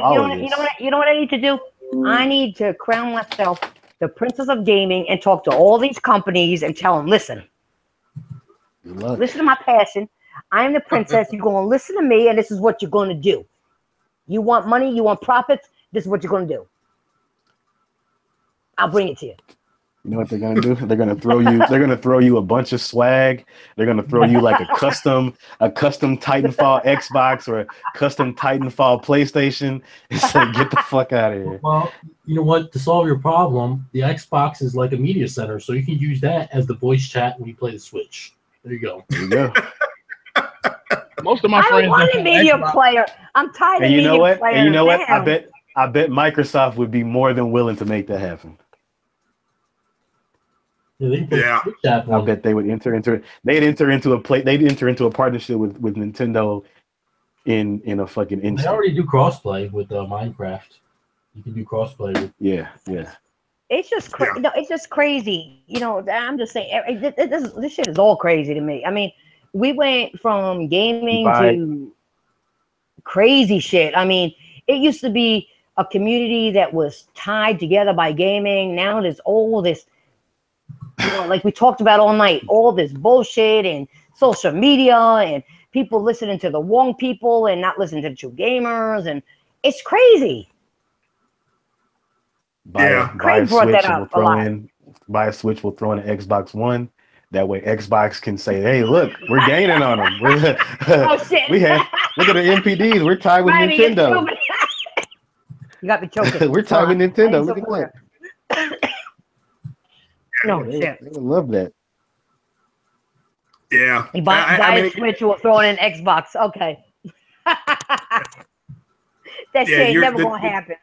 You know what I need to do? I need to crown myself the princess of gaming and talk to all these companies and tell them, listen to my passion. I am the princess. You're going to listen to me, and this is what you're going to do. You want money? You want profits? This is what you're going to do. I'll bring it to you. You know what they're going to do? They're going to throw you. They're going to throw you a bunch of swag. They're going to throw you like a custom Titanfall Xbox or a custom Titanfall PlayStation and say, "Get the fuck out of here." Well, you know what? To solve your problem, the Xbox is like a media center, so you can use that as the voice chat when you play the Switch. There you go. There you go. Most of my friends. I want a media player. I'm tired of media players. And you know what? I bet Microsoft would be more than willing to make that happen. Yeah. I bet they would enter into a partnership with Nintendo in a fucking instant. They already do crossplay with Minecraft. You can do crossplay with. Yeah. It's just no, it's just crazy. You know, I'm just saying this shit is all crazy to me. I mean, we went from gaming to crazy shit. I mean, it used to be a community that was tied together by gaming. Now there's all this, you know, like we talked about all night, all this bullshit and social media and people listening to the wrong people and not listening to the true gamers, and it's crazy. Buy a Switch and buy a Switch, we'll throw in an Xbox One. That way Xbox can say, hey, look, we're gaining on them. Oh, shit. Look at the MPDs. We're tied with Nintendo. You got me choking. We're tied with Nintendo. Look at that. No, shit. I love that. Yeah. You buy a Switch, we'll throw in an Xbox. Okay. That shit ain't never going to happen.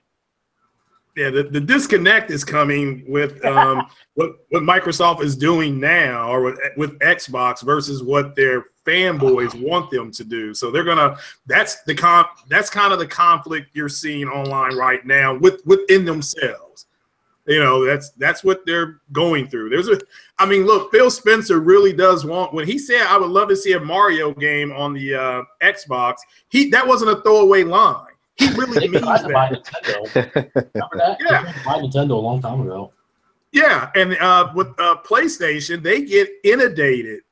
Yeah, the disconnect is coming with what Microsoft is doing now, or with Xbox versus what their fanboys want them to do. So they're gonna. That's kind of the conflict you're seeing online right now within themselves. You know, that's what they're going through. I mean, look, Phil Spencer really does want, when he said, I would love to see a Mario game on the Xbox. That wasn't a throwaway line. He really means that. Remember that? Yeah. Buy Nintendo a long time ago. Yeah, and with PlayStation, they get inundated.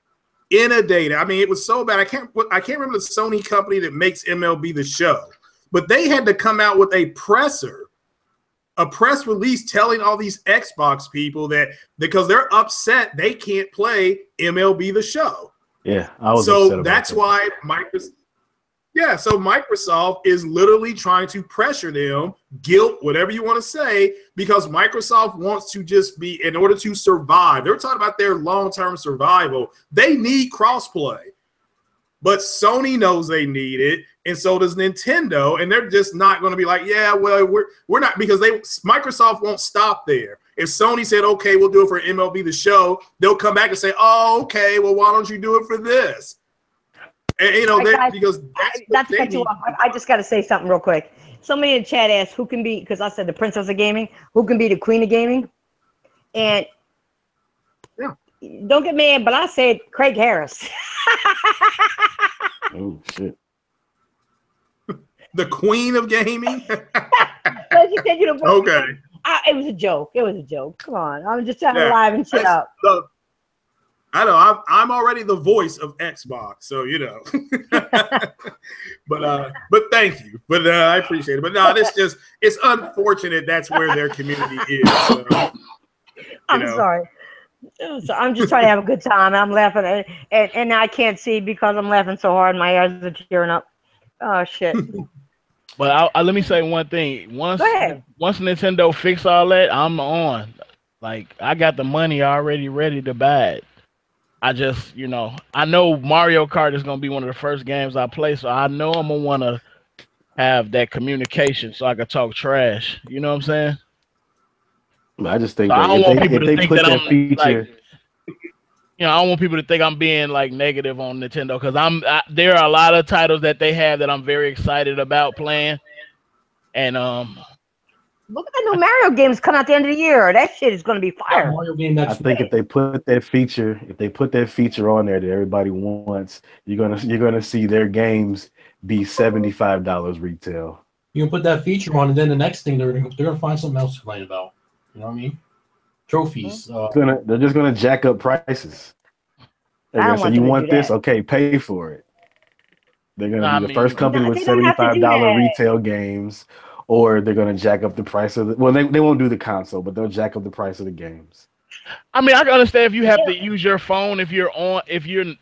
I mean, it was so bad. I can't remember the Sony company that makes MLB The Show, but they had to come out with a press release telling all these Xbox people that because they're upset they can't play MLB The Show. Yeah, I was so upset about that's that. why Microsoft. Yeah, so Microsoft is literally trying to pressure them, guilt, whatever you want to say, because Microsoft wants to just be, in order to survive, they're talking about their long-term survival. They need crossplay. But Sony knows they need it, and so does Nintendo, and they're just not going to be like, yeah, well, we're not, because Microsoft won't stop there. If Sony said, okay, we'll do it for MLB The Show, they'll come back and say, oh, okay, well, why don't you do it for this? And, you know, because not to cut you off, I just got to say something real quick. Somebody in the chat asked who can be, because I said the princess of gaming, who can be the queen of gaming? And yeah, don't get mad, but I said Craig Harris. Oh shit! The queen of gaming. But you said, you know, okay. It was a joke. It was a joke. Come on, I'm just trying to liven shit up. I know I'm already the voice of Xbox, so you know. but thank you. But I appreciate it. But no, it's unfortunate that's where their community is. I'm sorry. So I'm just trying to have a good time. I'm laughing, and I can't see because I'm laughing so hard. My eyes are tearing up. Oh shit! But let me say one thing. Once Nintendo fix all that, I'm on. Like I got the money already ready to buy it. I just, you know, I know Mario Kart is gonna be one of the first games I play, so I know I'm gonna want to have that communication so I can talk trash. You know what I'm saying? I just think so that I don't want people to they think put that that I'm feature. like, you know, I don't want people to think I'm being like negative on Nintendo because there are a lot of titles that they have that I'm very excited about playing, and look at the new Mario games coming out the end of the year. That shit is going to be fire. I think if they put that feature, on there that everybody wants, you're gonna see their games be $75 retail. You can put that feature on, and then the next thing they're gonna find something else to complain about. You know what I mean? Trophies. They're just gonna jack up prices. They're gonna say, you want this? Okay, pay for it. They're gonna be the first company with $75 retail games. Or they're going to jack up the price of they won't do the console, but they'll jack up the price of the games. I mean, I can understand if you have to use your phone if you're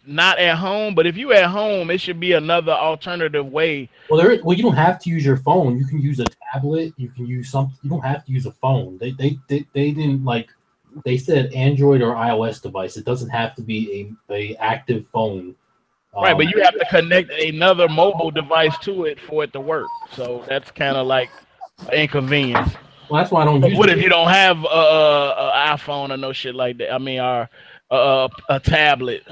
not at home, but if you're at home, it should be another alternative way. Well, you don't have to use your phone. You can use a tablet. You can use something. You don't have to use a phone. They didn't like. They said Android or iOS device. It doesn't have to be a active phone. Right, but you have to connect another mobile device to it for it to work. So that's kind of like an inconvenience. Well, that's why I don't use it. What if you don't have an iPhone or no shit like that? I mean, or a tablet.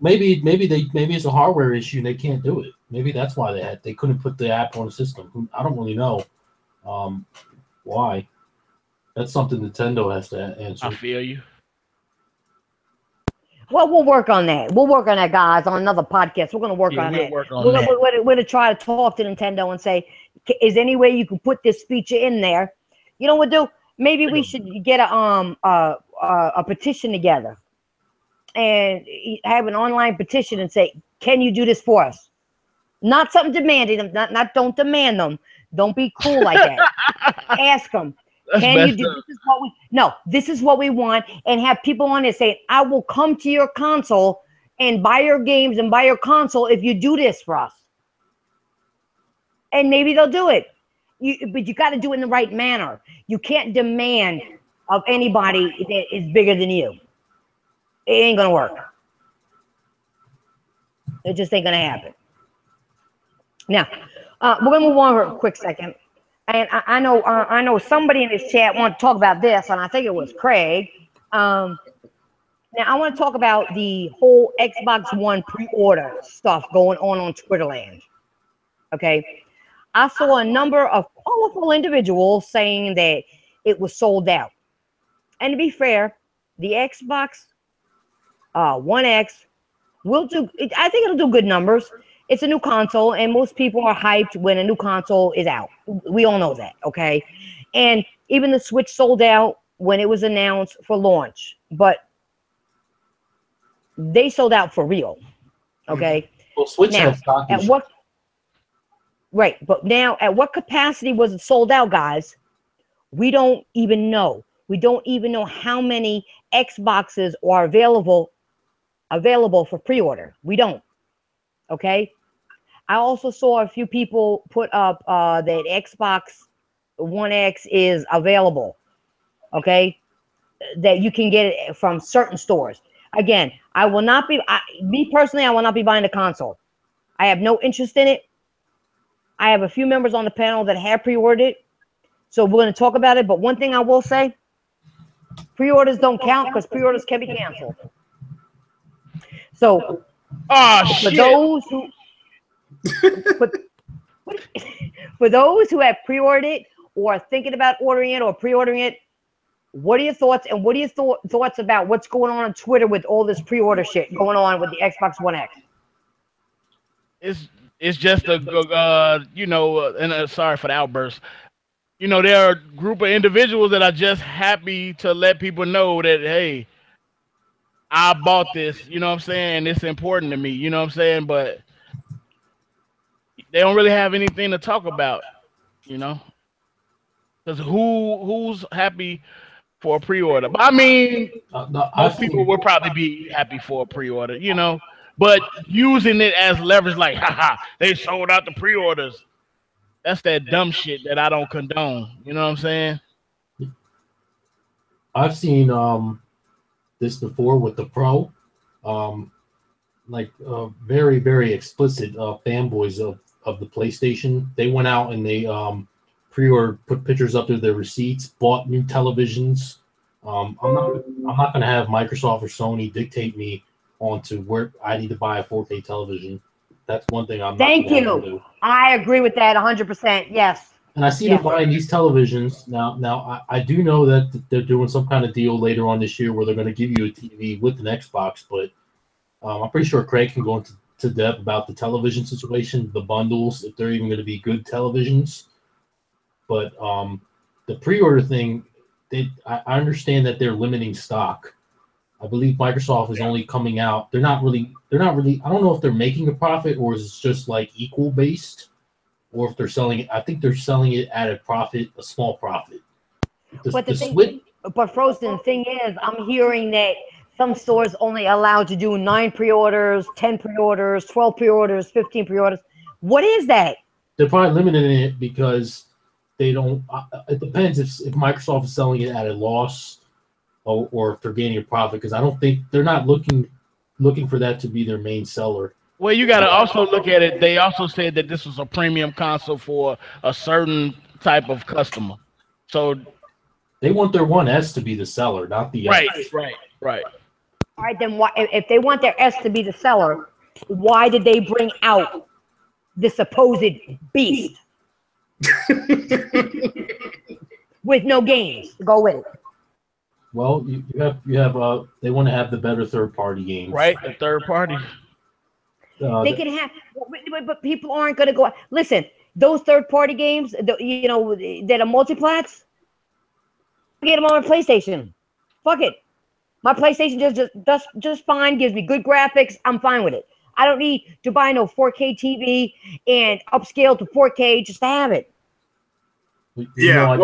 Maybe it's a hardware issue and they can't do it. Maybe that's why they couldn't put the app on the system. I don't really know why. That's something Nintendo has to answer. I feel you. Well, we'll work on that. We'll work on that, guys, on another podcast. We're going to work on we'll that. Work on we're that. We're going to try to talk to Nintendo and say, is there any way you can put this feature in there? You know what we'll do? Maybe we should get a petition together and have an online petition and say, can you do this for us? Not something demanding them. Not don't demand them. Don't be cruel like that. Ask them. Can you do this? Is what we this is what we want, and have people on it saying, I will come to your console and buy your games and buy your console if you do this for us. And maybe they'll do it. But you got to do it in the right manner. You can't demand of anybody that is bigger than you. It ain't gonna work. It just ain't gonna happen. Now, we're gonna move on for a quick second. And I know somebody in this chat wanted to talk about this, and I think it was Craig. Now, I want to talk about the whole Xbox One pre-order stuff going on Twitterland. Okay, I saw a number of colorful individuals saying that it was sold out. And to be fair, the Xbox One X will do. I think it'll do good numbers. It's a new console, and most people are hyped when a new console is out. We all know that, okay? And even the Switch sold out when it was announced for launch, but they sold out for real, okay? Well, Switch now, has stock at what? Right, but now at what capacity was it sold out, guys? We don't even know. We don't even know how many Xboxes are available for pre-order. We don't. Okay. I also saw a few people put up that Xbox One X is available. Okay. That you can get it from certain stores. Again, I will not be, me personally, I will not be buying the console. I have no interest in it. I have a few members on the panel that have pre-ordered it. So we're going to talk about it. But one thing I will say, pre-orders don't count because pre-orders can be canceled. So, for those who for those who have pre-ordered it or are thinking about ordering it or pre-ordering it, what are your thoughts? And what are your thoughts about what's going on Twitter with all this pre-order shit going on with the Xbox One X? It's just a and sorry for the outburst. You know, there are a group of individuals that are just happy to let people know that, hey, I bought this, you know what I'm saying? It's important to me, you know what I'm saying? But they don't really have anything to talk about, you know? Because who's happy for a pre-order? But I mean, most people would probably be happy for a pre-order, you know? But using it as leverage, like, haha, they sold out the pre-orders. That's that dumb shit that I don't condone, you know what I'm saying? I've seen this before with the Pro, very, very explicit fanboys of the PlayStation. They went out and they pre-ordered, put pictures up to their receipts, bought new televisions. I'm not going to have Microsoft or Sony dictate me onto where I need to buy a 4K television. That's one thing I'm Thank not you. going to do. I agree with that 100%. Yes. And I see them buying these televisions now. I do know that they're doing some kind of deal later on this year where they're going to give you a TV with an Xbox. But I'm pretty sure Craig can go into depth about the television situation, the bundles, if they're even going to be good televisions. But the pre-order thing, I understand that they're limiting stock. I believe Microsoft is only coming out. They're not really. I don't know if they're making a profit or is it just like equal based. Or if they're selling it, I think they're selling it at a profit, a small profit. But Frozen, the thing is, I'm hearing that some stores only allowed to do 9 pre-orders, 10 pre-orders, 12 pre-orders, 15 pre-orders. What is that? They're probably limiting it because they don't. It depends if Microsoft is selling it at a loss or if they're gaining a profit. Because I don't think they're not looking for that to be their main seller. Well, you got to also look at it. They also said that this was a premium console for a certain type of customer. So they want their One S to be the seller, not the S. Right. All right, then why, if they want their S to be the seller, why did they bring out the supposed beast? with no games to go with it. Well, you have they want to have the better third-party games, Right, the third party. They can have, but people aren't going to go. Listen, those third-party games, you know, that are multiplats, get them on my PlayStation. Fuck it. My PlayStation just fine, gives me good graphics. I'm fine with it. I don't need to buy no 4K TV and upscale to 4K just to have it. You know, I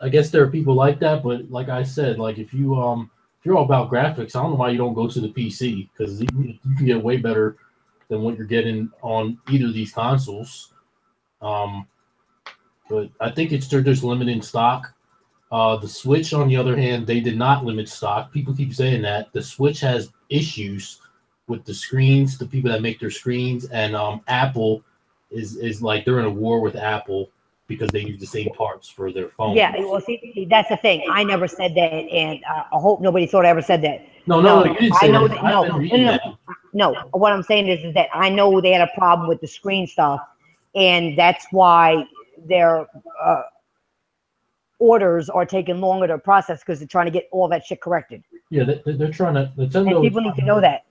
guess there are people like that, but like I said, like if you're all about graphics, I don't know why you don't go to the PC, because you can get way better than what you're getting on either of these consoles. But I think they're just limiting stock. The Switch, on the other hand, they did not limit stock. People keep saying that. The Switch has issues with the screens, the people that make their screens, and Apple is like they're in a war with Apple because they use the same parts for their phones. Yeah, well, see, that's the thing. I never said that, and I hope nobody thought I ever said that. No, you didn't say I know that. No. What I'm saying is that I know they had a problem with the screen stuff, and that's why their orders are taking longer to process, because they're trying to get all that shit corrected. Yeah, they're trying to. Nintendo, and people need to know that.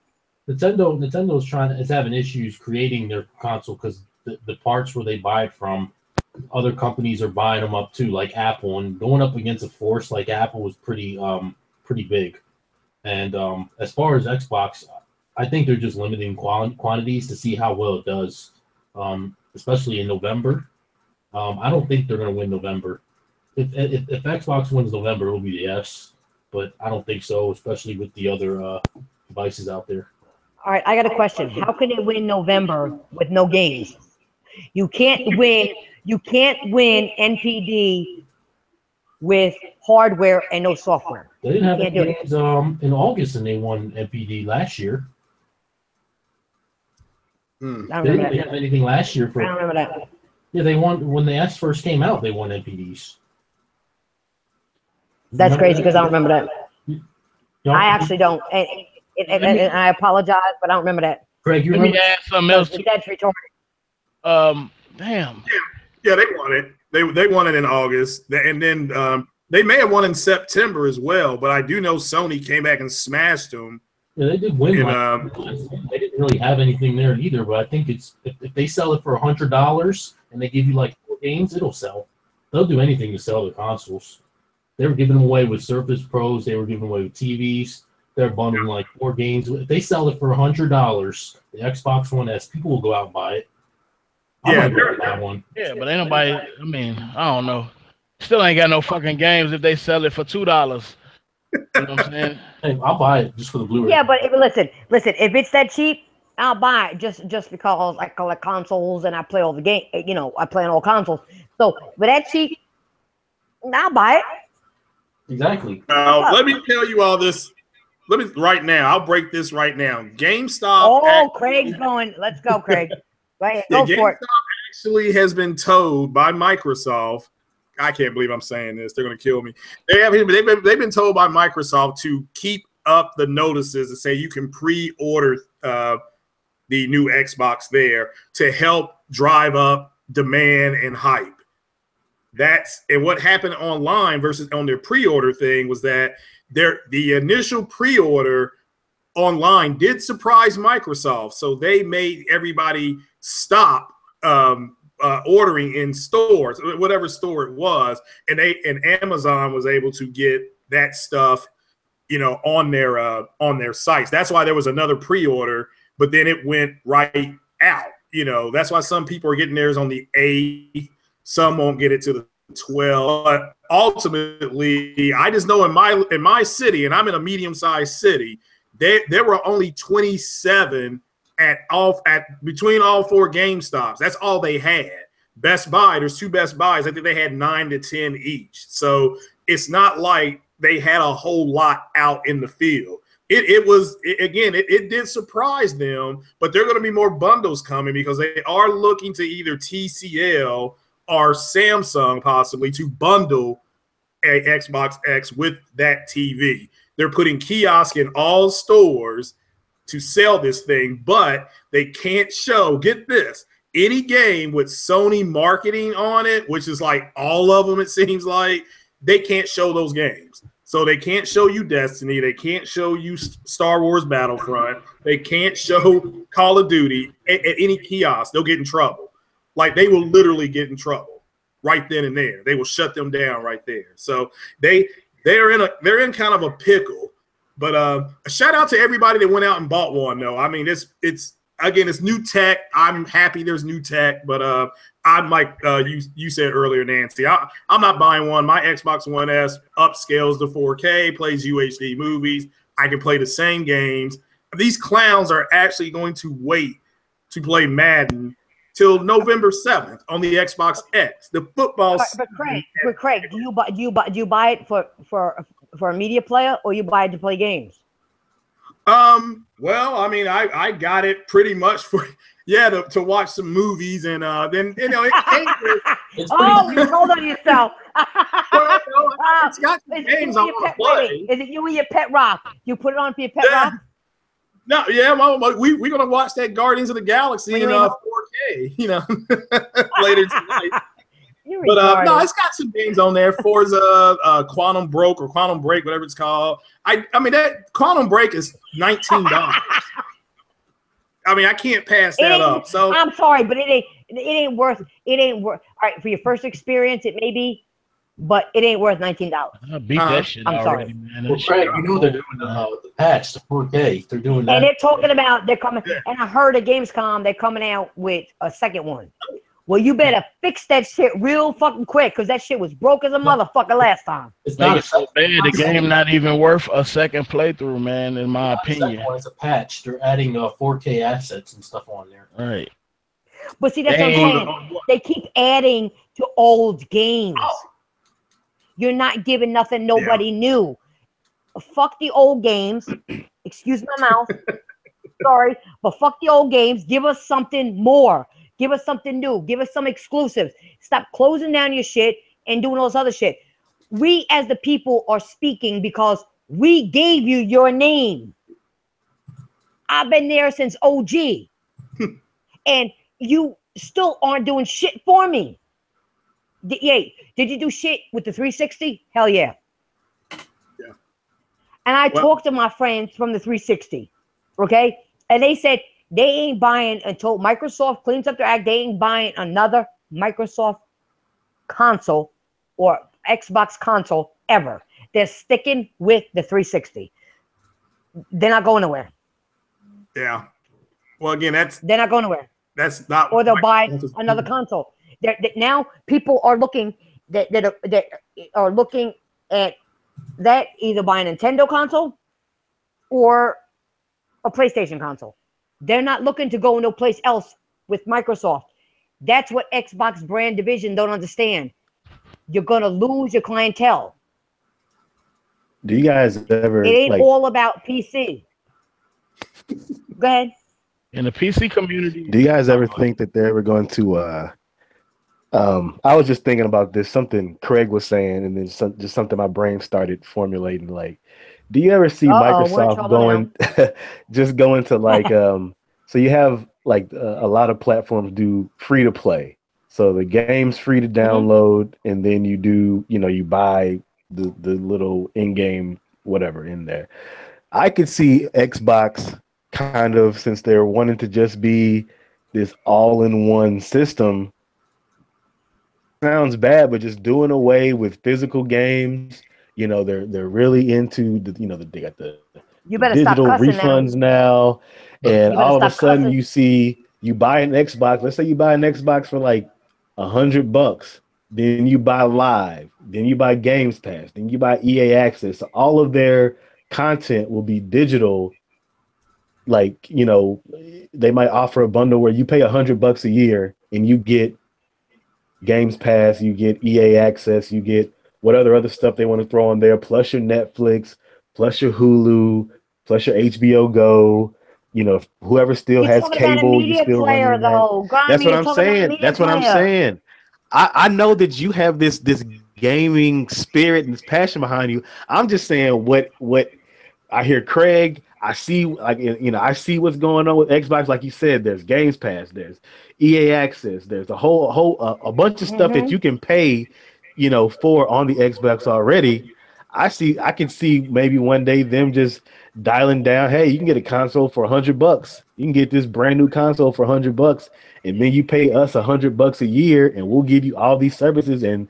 Nintendo is having issues creating their console because the parts where they buy it from, other companies are buying them up too, like Apple, and going up against a force like Apple was pretty big. And as far as Xbox, I think they're just limiting quantities to see how well it does, especially in November. I don't think they're going to win November. If Xbox wins November, it'll be the S, but I don't think so, especially with the other devices out there. All right, I got a question. How can they win November with no games? You can't win NPD with hardware and no software. They didn't have any games in August, and they won NPD last year. I don't They remember didn't have anything last year. I don't remember that. Yeah, they won when the S first came out. They won NPDs. That's crazy because I don't remember that. I actually don't. And I apologize, but I don't remember that. Craig, you Let remember? me add something else. That's retarded. Damn. Yeah, they won it. They won it in August, and then they may have won in September as well. But I do know Sony came back and smashed them. Yeah, they did win. And, they didn't really have anything there either. But I think it's if they sell it for $100 and they give you like 4 games, it'll sell. They'll do anything to sell their consoles. They were giving them away with Surface Pros. They were giving away with TVs. They're bundling like 4 games. If they sell it for $100, the Xbox One S, people will go out and buy it. Yeah, that one. Yeah, but ain't nobody. I mean, I don't know. Still ain't got no fucking games if they sell it for $2. You know what I'm saying? Hey, I'll buy it just for the Blu-ray. Yeah, but listen. If it's that cheap, I'll buy it just because I collect consoles and I play all the game. You know, I play on all consoles. So, with that cheap, I'll buy it. Exactly. Now, let me tell you all this. Right now. I'll break this right now. GameStop. Oh, Craig's going. Let's go, Craig. Go ahead. Go for it. GameStop actually has been told by Microsoft. I can't believe I'm saying this. They're going to kill me. They've been told by Microsoft to keep up the notices and say you can pre-order the new Xbox there to help drive up demand and hype. And what happened online versus on their pre-order thing was that the initial pre-order online did surprise Microsoft, so they made everybody stop ordering in stores, whatever store it was, and Amazon was able to get that stuff, you know, on their sites. That's why there was another pre-order, but then it went right out. You know, that's why some people are getting theirs on the 8th. Some won't get it to the 12th. But ultimately, I just know in my city, and I'm in a medium-sized city, there were only 27 between all 4 GameStops. That's all they had. Best Buy, there's 2 Best Buys. I think they had 9 to 10 each. So it's not like they had a whole lot out in the field. It did surprise them, but there are going to be more bundles coming because they are looking to either TCL or Samsung possibly to bundle a Xbox X with that TV. They're putting kiosks in all stores to sell this thing, but they can't show, get this, any game with Sony marketing on it, which is like all of them, it seems like, they can't show those games. So they can't show you Destiny. They can't show you Star Wars Battlefront. They can't show Call of Duty at any kiosk. They'll get in trouble. Like, they will literally get in trouble right then and there. They will shut them down right there. So they're in kind of a pickle. But a shout out to everybody that went out and bought one, though. I mean, it's new tech. I'm happy there's new tech, but I'm like you said earlier, Nancy. I'm not buying one. My Xbox One S upscales to 4K, plays UHD movies. I can play the same games. These clowns are actually going to wait to play Madden till November 7th on the Xbox X. The football. But Craig, do you buy it for a media player, or you buy it to play games? Well, I mean, I got it pretty much for to watch some movies, and then it came with, you told on yourself. well, it's got some games I want to play. Is it you and your pet rock? You put it on for your pet rock? No, we're gonna watch that Guardians of the Galaxy in 4K, later tonight. But no, it's got some games on there. Forza, Quantum Break, whatever it's called. I mean, that Quantum Break is $19. I mean, I can't pass that up. So I'm sorry, but it ain't worth. All right, for your first experience, it may be, but it ain't worth $19. I beat that shit I'm already, sorry. man. Well, Craig, they're doing the patch, the 4K. They're doing that. And they're talking about they're coming. And I heard at Gamescom they're coming out with a second one. Well, you better fix that shit real fucking quick, because that shit was broke as a motherfucker last time. It's not so bad. The game not even worth a second playthrough, man, in my opinion. It's a patch. They're adding 4K assets and stuff on there. All right. But see, that's what I'm saying. They keep adding to old games. You're not giving nothing nobody new. Fuck the old games. Excuse my mouth. Sorry, but fuck the old games. Give us something more. Give us something new. Give us some exclusives. Stop closing down your shit and doing all this other shit. We as the people are speaking because we gave you your name. I've been there since OG. And you still aren't doing shit for me. Did you do shit with the 360? Hell yeah. Yeah. And I talked to my friends from the 360. Okay? And they said, they ain't buying until Microsoft cleans up their act. They ain't buying another Microsoft console or Xbox console ever. They're sticking with the 360. They're not going nowhere. Yeah. Well, again, they're not going nowhere. That's not. Or they'll buy another console. Now people are looking that are looking at that, either buy a Nintendo console or a PlayStation console. They're not looking to go no place else with Microsoft. That's what Xbox brand division don't understand. You're going to lose your clientele. Do you guys ever... It ain't all about PC. Go ahead. In the PC community... Do you guys ever think that they're ever going to... I was just thinking about this, something Craig was saying, and then just something my brain started formulating, like, do you ever see Microsoft going to like so you have like a lot of platforms do free to play, so the game's free to download, and then you do you buy the little in-game whatever in there. I could see Xbox kind of, since they're wanting to just be this all-in-one system, sounds bad, but just doing away with physical games. They're really into they got the digital refunds now, and all of a sudden you buy an Xbox. Let's say you buy an Xbox for like $100, then you buy Live, then you buy Games Pass, then you buy EA Access. So all of their content will be digital. Like they might offer a bundle where you pay $100 a year and you get Games Pass, you get EA Access, you get what other stuff they want to throw on there, plus your Netflix, plus your Hulu, plus your HBO Go. Whoever still has cable, you still running that. That's what I'm saying. That's what I'm saying. I know that you have this gaming spirit and this passion behind you. I'm just saying what I hear Craig. I see, like, I see what's going on with Xbox. Like you said, there's Games Pass, there's EA Access, there's a bunch of stuff that you can pay, for on the Xbox already. I can see maybe one day them just dialing down. Hey, you can get a console for $100. You can get this brand new console for $100, and then you pay us $100 a year, and we'll give you all these services. And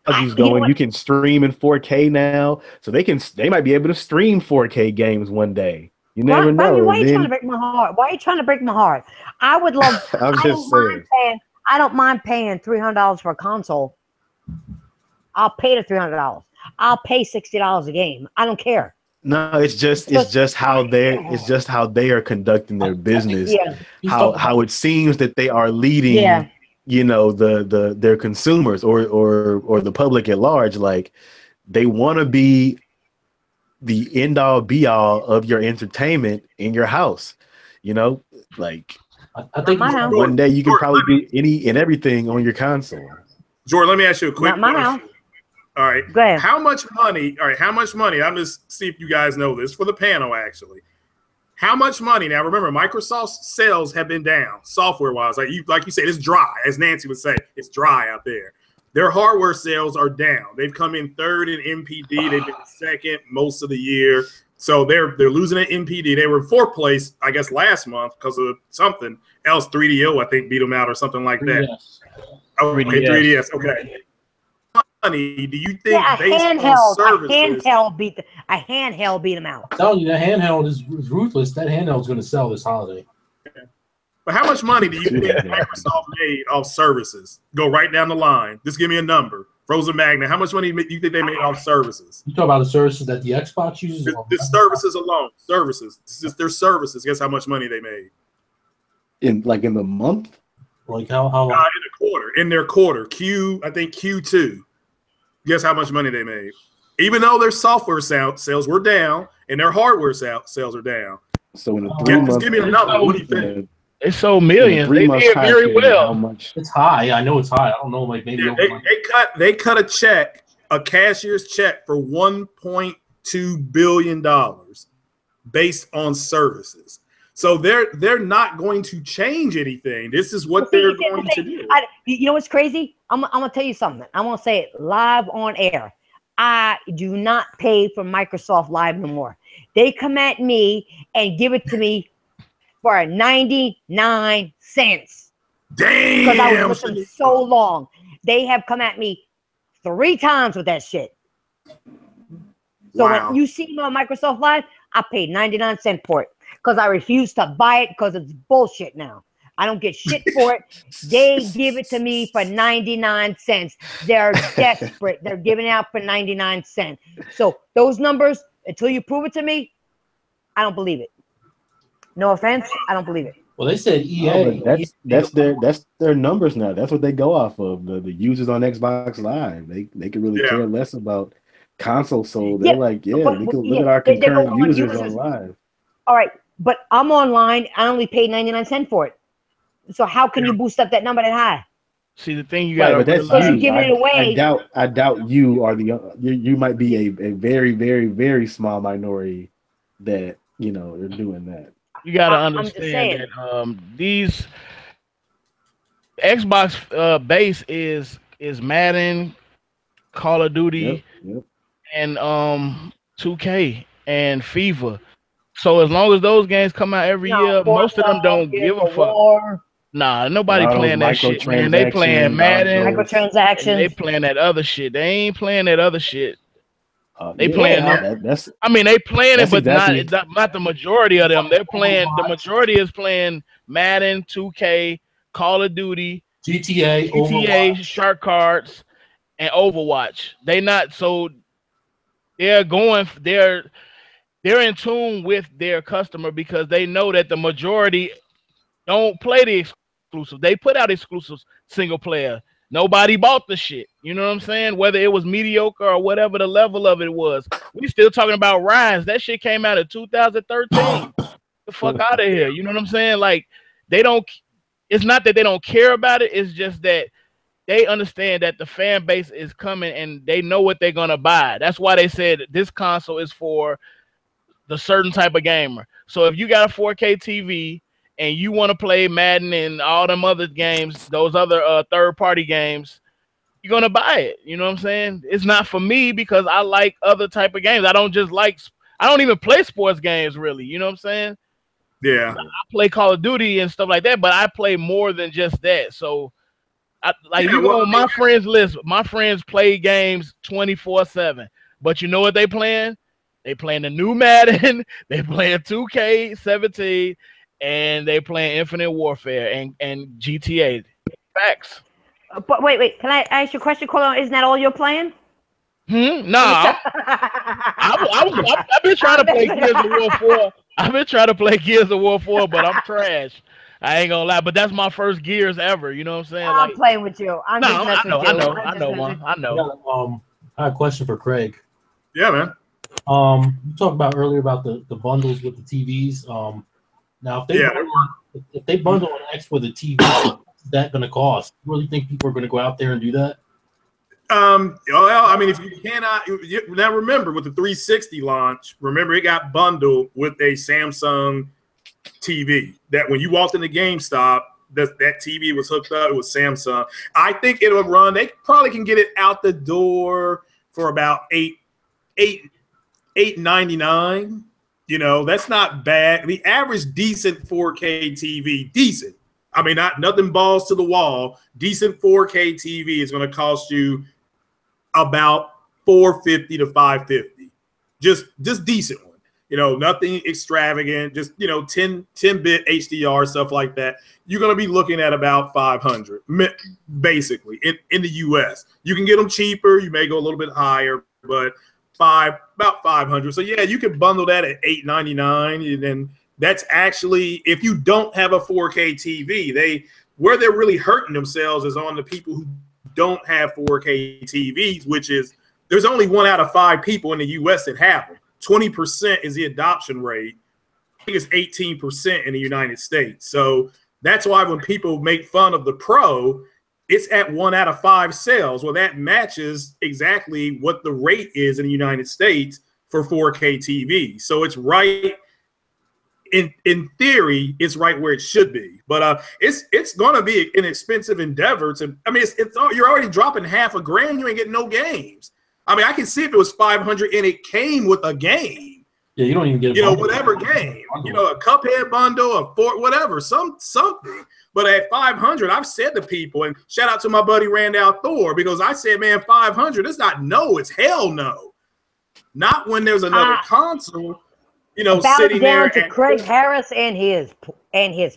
you can stream in 4K now, so they might be able to stream 4K games one day. You never know. Why are you trying to break my heart? Why are you trying to break my heart? I would love. I don't mind paying $300 for a console. I'll pay the $300. I'll pay $60 a game. I don't care. No, it's just how they are conducting their business. Yeah. How it seems that they are leading. Yeah. Their consumers or the public at large. Like, they want to be the end all be all of your entertainment in your house. Like, I think one day you can probably do any and everything on your console. Jordan, let me ask you a quick question. All right. Go ahead. How much money? I'm just see if you guys know this for the panel, actually. How much money? Now, remember, Microsoft's sales have been down software-wise. Like you said, it's dry. As Nancy would say, it's dry out there. Their hardware sales are down. They've come in third in MPD. They've been second most of the year. So they're losing at MPD. They were in fourth place, I guess, last month because of something else. 3DO, I think, beat them out or something like that. Okay, 3DS. Okay. Money, do you think a handheld beat them out? I'm telling you, that handheld is ruthless. That handheld's going to sell this holiday. But how much money do you think Microsoft made off services? Go right down the line. Just give me a number. Frozen Magnet. How much money do you think they made off services? You talk about the services that the Xbox uses? The services alone. Services. Just their services. Guess how much money they made? In the month? Like how long? In a quarter. In their quarter. I think Q2. Guess how much money they made? Even though their software sales were down and their hardware sales are down. So in a 3 months, just give me a number. What do you think? It's so millions. They did very well. How much? It's high. I know it's high. I don't know, like maybe they cut a cashier's check for $1.2 billion based on services. So they're not going to change anything. This is what they're going to do. You know what's crazy? I'm gonna tell you something. I'm gonna say it live on air. I do not pay for Microsoft Live no more. They come at me and give it to me for 99 cents. Damn! Because I was with them so long. They have come at me 3 times with that shit. So when you see me on Microsoft Live, I paid 99 cents for it because I refuse to buy it because it's bullshit now. I don't get shit for it. They give it to me for 99 cents. They're desperate. They're giving it out for 99 cents. So those numbers, until you prove it to me, I don't believe it. No offense, I don't believe it. Well, they said EA. That's their numbers now. That's what they go off of. The users on Xbox Live. They could really care less about console sold. They're we can look at our concurrent users on Live. All right, but I'm online. I only paid 99 cents for it. So how can you boost up that number that high? See, the thing you got to realize, you're giving it away. I doubt you are you might be a very, very, very small minority that are doing that. You got to understand that these Xbox base is Madden, Call of Duty, and 2K and FIFA. So as long as those games come out every year, most of them don't give a fuck. Nah, nobody playing that shit, man. They playing Madden, microtransactions. They playing that other shit. They ain't playing that other shit. They playing that. I mean, they playing it, but not the majority of them. They're playing. The majority is playing Madden, 2K, Call of Duty, GTA, Shark Cards, and Overwatch. They not so. They're going. They're in tune with their customer because they know that the majority don't play the exclusive. They put out exclusives single player. Nobody bought the shit. You know what I'm saying? Whether it was mediocre or whatever the level of it was. We still talking about Rise. That shit came out in 2013. The fuck out of here. You know what I'm saying? Like, they don't, it's not that they don't care about it. It's just that they understand that the fan base is coming and they know what they're going to buy. That's why they said this console is for the certain type of gamer. So if you got a 4K TV and you want to play Madden and all them other games, those other third-party games, you're gonna buy it. You know what I'm saying? It's not for me because I like other type of games. I don't even play sports games really. You know what I'm saying? Yeah. I play Call of Duty and stuff like that, but I play more than just that. So you go on my friends list, my friends play games 24/7. But you know what they playing? They playing the new Madden, they playing 2K17, and they playing Infinite Warfare and GTA. Facts. But wait. Can I ask you a question, Colin? Isn't that all you're playing? No, I've been trying to play Gears of War 4. I've been trying to play Gears of War 4, but I'm trash. I ain't gonna lie, but that's my first Gears ever. You know what I'm saying? I'm playing with you. I know. I have a question for Craig. Yeah, man. You talked about earlier about the bundles with the TVs. Now if they bundle an X with a TV, what's that going to cost? You really think people are going to go out there and do that? Well, I mean, if you cannot now remember with the 360 launch, remember it got bundled with a Samsung TV. That when you walked into GameStop, that TV was hooked up. It was Samsung. I think it'll run. They probably can get it out the door for about $8.99. You know, that's not bad. The average decent 4K TV, decent. I mean, nothing balls to the wall. Decent 4K TV is going to cost you about $450 to $550. Just decent one. You know, nothing extravagant. Just 10-bit HDR stuff like that. You're going to be looking at about $500, basically in the US. You can get them cheaper. You may go a little bit higher, but about $500. So yeah, you can bundle that at $8.99, and then that's actually if you don't have a 4K TV. Where they're really hurting themselves is on the people who don't have 4K TVs, which is there's only 1 out of 5 people in the US that have them. 20% is the adoption rate. I think it's 18% in the United States. So that's why when people make fun of the Pro, it's at 1 out of 5 sales. Well, that matches exactly what the rate is in the United States for 4K TV. So it's right in theory, it's right where it should be. But it's going to be an expensive endeavor. You're already dropping $500,000. You ain't getting no games. I mean, I can see if it was $500 and it came with a game. Yeah, you don't even get whatever game. A Cuphead bundle, a Fort, whatever, something. But at $500, I've said to people, and shout out to my buddy Randall Thor, because I said, man, $500, it's not no, it's hell no. Not when there's another console, sitting there. To Craig Harris and his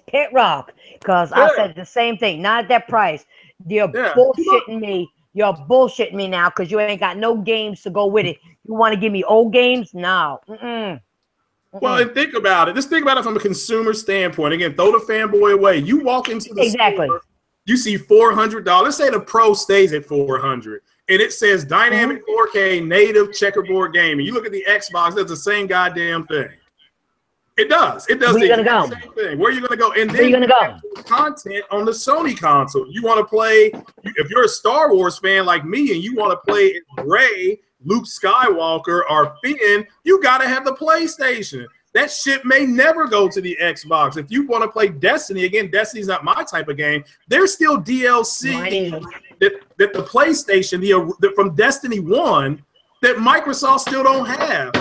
Pit Rock, because I said the same thing. Not at that price. You're bullshitting me. You're bullshitting me now because you ain't got no games to go with it. You want to give me old games? No. Well, and think about it. Just think about it from a consumer standpoint. Again, throw the fanboy away. You walk into the store, you see $400. Let's say the Pro stays at $400, and it says dynamic 4K native checkerboard gaming. You look at the Xbox, that's the same goddamn thing. It does. It does the exact same thing. Where are you going to go? And then you're going to go content on the Sony console. You want to play, if you're a Star Wars fan like me and you want to play Rey, Luke Skywalker, or Finn, you got to have the PlayStation. That shit may never go to the Xbox. If you want to play Destiny, again, Destiny's not my type of game. There's still DLC that the PlayStation, from Destiny 1, that Microsoft still don't have.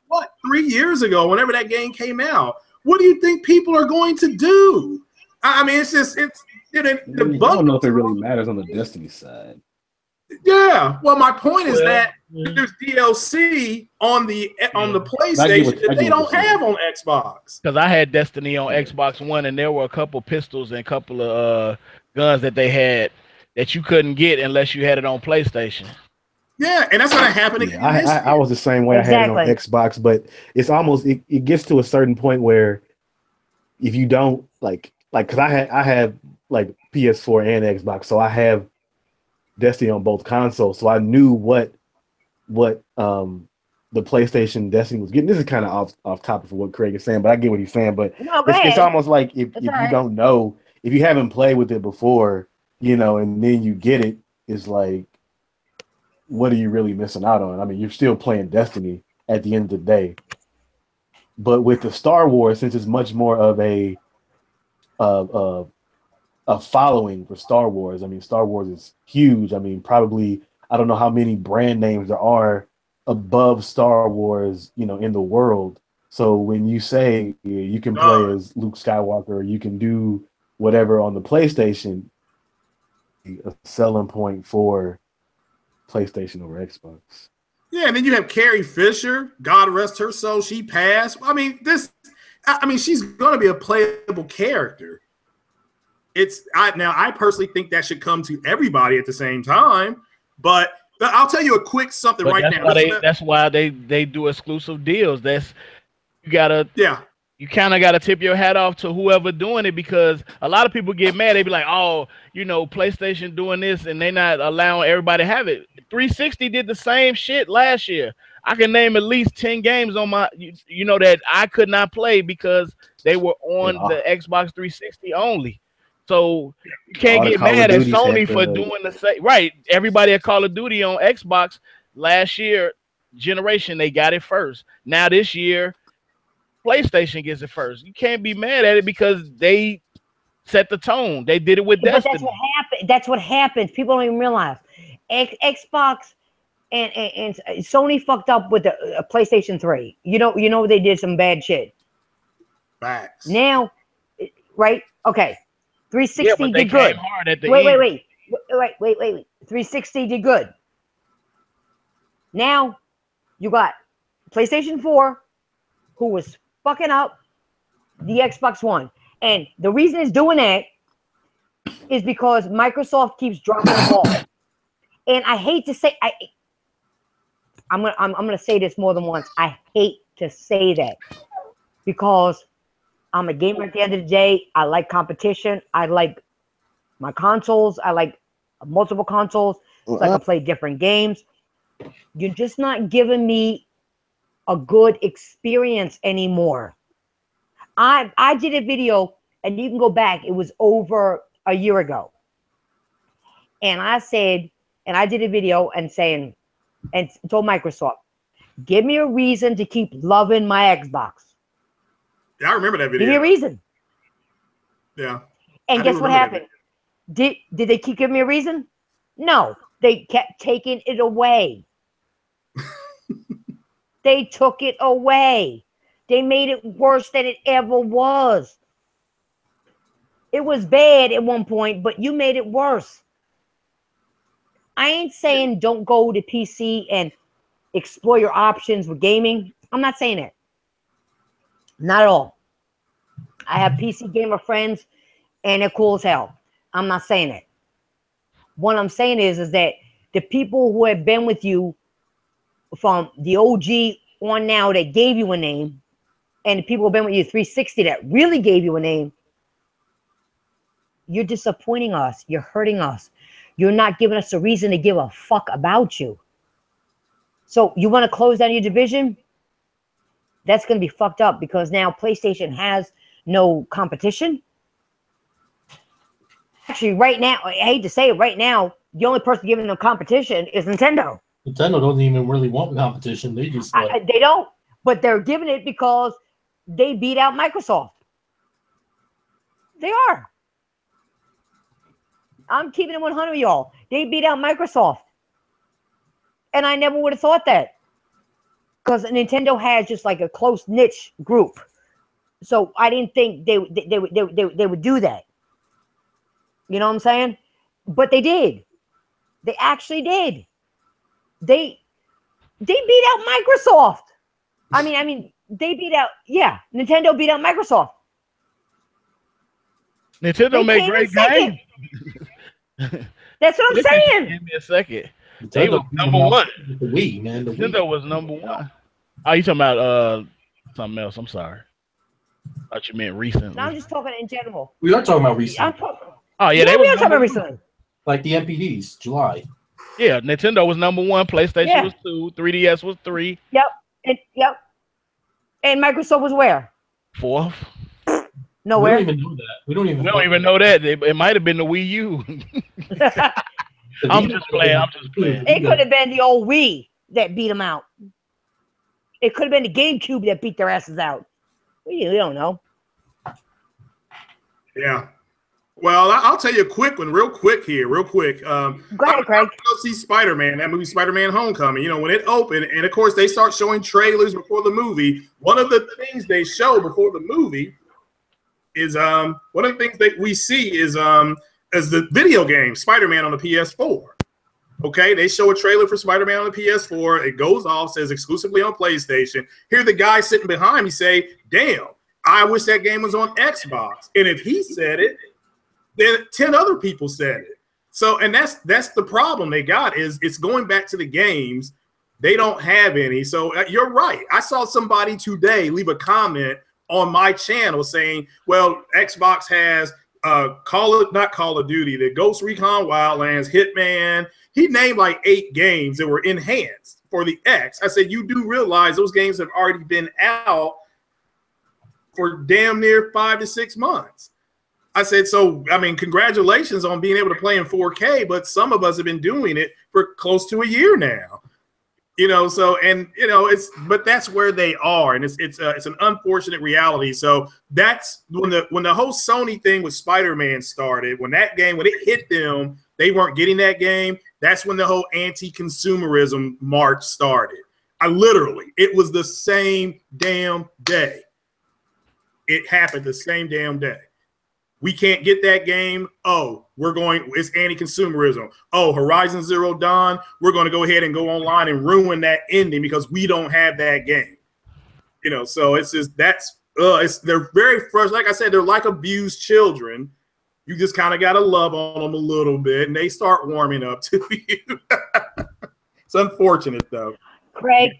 What, 3 years ago, whenever that game came out? What do you think people are going to do? I mean, it's the I don't know if it really matters on the Destiny side. Yeah, well, my point is that there's DLC on the PlayStation that they don't have on Xbox. Because I had Destiny on Xbox One, and there were a couple pistols and a couple of guns that they had that you couldn't get unless you had it on PlayStation. Yeah, and that's what happened again. I was the same way. I had it on Xbox, but it's almost it gets to a certain point where if you don't because I have like PS4 and Xbox, so I have Destiny on both consoles, so I knew what the PlayStation Destiny was getting. This is kind of off topic for what Craig is saying, but I get what he's saying. But it's almost like if you don't know, if you haven't played with it before, and then you get it, it's like, what are you really missing out on? I mean, you're still playing Destiny at the end of the day. But with the Star Wars, since it's much more of a following for Star Wars. I mean, Star Wars is huge. I mean, probably I don't know how many brand names there are above Star Wars, in the world. So when you say you can play as Luke Skywalker, or you can do whatever on the PlayStation, a selling point for PlayStation over Xbox. Yeah, and then you have Carrie Fisher. God rest her soul. She passed. I mean, she's going to be a playable character. I personally think that should come to everybody at the same time. But I'll tell you a quick something now. That's why they do exclusive deals. You kind of gotta tip your hat off to whoever doing it, because a lot of people get mad. They be like, oh, PlayStation doing this and they not allowing everybody to have it. 360 did the same shit last year. I can name at least 10 games on my that I could not play because they were on the Xbox 360 only. So you can't get mad at Sony for doing the same. Right. Everybody at Call of Duty on Xbox last year generation, they got it first. Now this year, PlayStation gets it first. You can't be mad at it because they set the tone. They did it with Destiny. But that's what happened. That's what happens. People don't even realize. Xbox and Sony fucked up with the PlayStation 3. They did some bad shit. Facts. Now, right? Okay. 360 did good. Hard at the wait. 360 did good. Now you got PlayStation 4, who was fucking up the Xbox One, and the reason it's doing that is because Microsoft keeps dropping the ball. And I hate to say, I'm gonna say this more than once. I hate to say that because I'm a gamer at the end of the day. I like competition. I like my consoles. I like multiple consoles so I can play different games. You're just not giving me a good experience anymore. I did a video, and you can go back. It was over a year ago. And I said, and I did a video and told Microsoft, give me a reason to keep loving my Xbox. Yeah, I remember that video. Give me a reason. Yeah. And guess what happened? Did they keep giving me a reason? No. They kept taking it away. They took it away. They made it worse than it ever was. It was bad at one point, but you made it worse. I ain't saying don't go to PC and explore your options with gaming. I'm not saying it. Not at all. I have PC gamer friends, and they're cool as hell. I'm not saying it. What I'm saying is that the people who have been with you from the OG on now that gave you a name, and the people who have been with you 360 that really gave you a name, you're disappointing us. You're hurting us. You're not giving us a reason to give a fuck about you. So you want to close down your division? That's going to be fucked up because now PlayStation has no competition. Actually, right now, I hate to say it, right now, the only person giving them competition is Nintendo. Nintendo doesn't even really want competition. They just they don't, but they're giving it because they beat out Microsoft. They are. I'm keeping it 100 with y'all. They beat out Microsoft. And I never would have thought that. Because Nintendo has just like a close niche group. So I didn't think they would do that. You know what I'm saying? But they did. They actually did. They beat out Microsoft. I mean, they beat out, Nintendo beat out Microsoft. Nintendo made great games. That's what I'm saying. Give me a second. They was number one. The Wii, man. Nintendo was number one. Oh, you talking about something else? I'm sorry. I thought you meant recently. No, I'm just talking in general. We are talking about recently. They we are talking about recently. Like the MPDs, July. Yeah, Nintendo was number one. PlayStation was 2. 3DS was 3. Yep. And Microsoft was where? 4th. Nowhere. We don't even know that. We don't even know that. It might have been the Wii U. I'm just playing. It could have been the old Wii that beat them out. It could have been the GameCube that beat their asses out. We don't know. Yeah. Well, I'll tell you a quick one, real quick. Go ahead, Craig. I'm going to go see Spider-Man, that movie Spider-Man Homecoming. You know, when it opened, and of course they start showing trailers before the movie. One of the things they show before the movie is one of the things that we see is the video game Spider-Man on the PS4. Okay, they show a trailer for Spider-Man on the PS4. It goes off, says exclusively on PlayStation. Here the guy sitting behind me say, damn, I wish that game was on Xbox. And if he said it, then 10 other people said it. So, and that's the problem they got, is it's going back to the games. They don't have any. So you're right. I saw somebody today leave a comment on my channel saying, well, Xbox has not Call of Duty, the Ghost Recon Wildlands, Hitman. He named like 8 games that were enhanced for the X. I said, you do realize those games have already been out for damn near 5 to 6 months. I said, so, I mean, congratulations on being able to play in 4K, but some of us have been doing it for close to a year now. You know, so, and, you know, but that's where they are. And it's an unfortunate reality. So that's when the whole Sony thing with Spider-Man started, when it hit them, they weren't getting that game. That's when the whole anti-consumerism march started. It was the same damn day. It happened the same damn day. We can't get that game. Oh, it's anti-consumerism. Oh, Horizon Zero Dawn, we're going to go ahead and go online and ruin that ending because we don't have that game. You know, so it's just, they're very frustrated. Like I said, they're like abused children. You just kind of got to love on them a little bit, and they start warming up to you. It's unfortunate, though. Craig,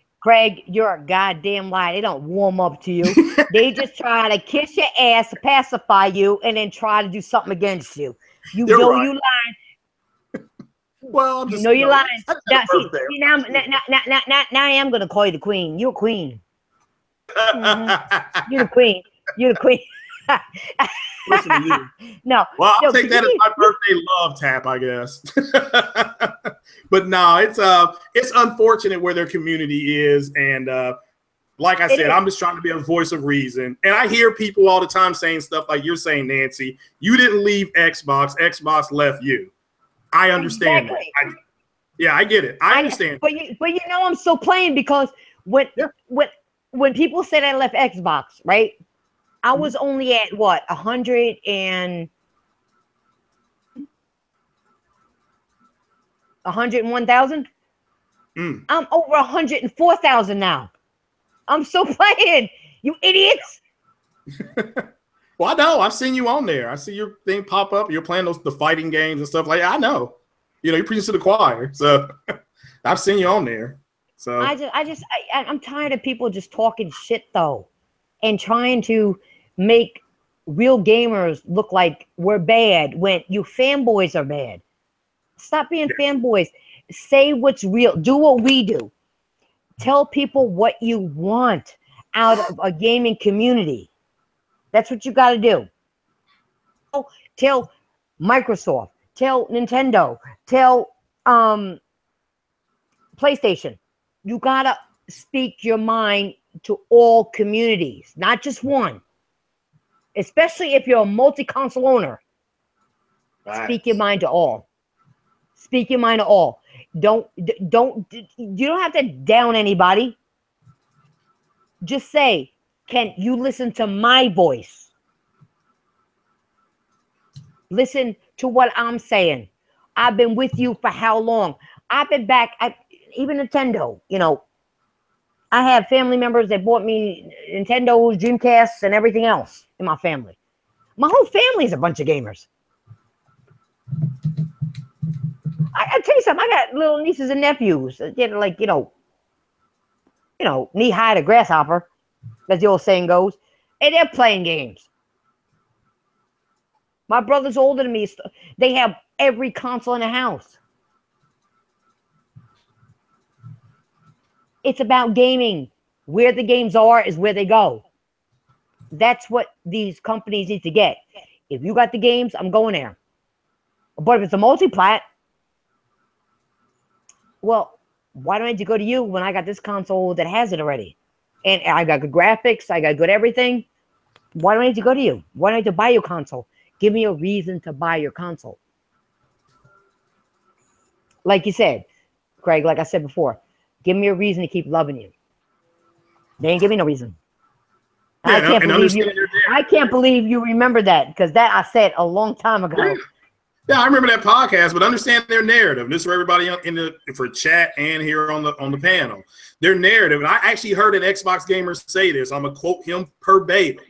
you're a goddamn lie. They don't warm up to you. They just try to kiss your ass to pacify you and then try to do something against you. You know you lying. Well, I'm just, you know you're lying. Now I am going to call you the queen. You're a queen. You're the queen. You're the queen. Listen to you. No. Well, I'll take that as my birthday love tap, I guess. But no, it's unfortunate where their community is, and like I said, I'm just trying to be a voice of reason. And I hear people all the time saying stuff like you're saying, Nancy. You didn't leave Xbox. Xbox left you. I understand that. I get it. I understand. But you know I'm still playing because when people say I left Xbox, right? I was only at what 101,000. I'm over 104,000 now. I'm still playing. You idiots. Well, I know. I've seen you on there. I see your thing pop up. You're playing the fighting games and stuff like that. I know. You know, you're preaching to the choir. So I've seen you on there. So I'm tired of people just talking shit though, and trying to make real gamers look like we're bad when you fanboys are bad. Stop being fanboys. Say what's real. Do what we do. Tell people what you want out of a gaming community. That's what you got to do. Tell Microsoft. Tell Nintendo. Tell PlayStation. You got to speak your mind to all communities, not just one. Especially if you're a multi-console owner. Right. Speak your mind to all. Speak your mind to all. You don't have to down anybody. Just say, can you listen to my voice? Listen to what I'm saying. I've been with you for how long? I've been back at even Nintendo, you know. I have family members that bought me Nintendos, Dreamcasts, and everything else in my family. My whole family is a bunch of gamers. I tell you something. I got little nieces and nephews that get like, you know, knee high to grasshopper, as the old saying goes, and they're playing games. My brother's older than me. They have every console in the house. It's about gaming. Where the games are is where they go. That's what these companies need to get. If you got the games, I'm going there. But if it's a multi-plat, well, why don't I need to go to you when I got this console that has it already? and I got good graphics, I got good everything. Why do I need to go to you? Why do I need to buy your console? Give me a reason to buy your console. Like you said, Craig, like I said before, give me a reason to keep loving you. They ain't give me no reason. Yeah, I can't believe you remember that, because that I said a long time ago. Yeah, I remember that podcast, but understand their narrative. This is for everybody for chat and here on the panel. Their narrative, and I actually heard an Xbox gamer say this. I'm gonna quote him verbatim,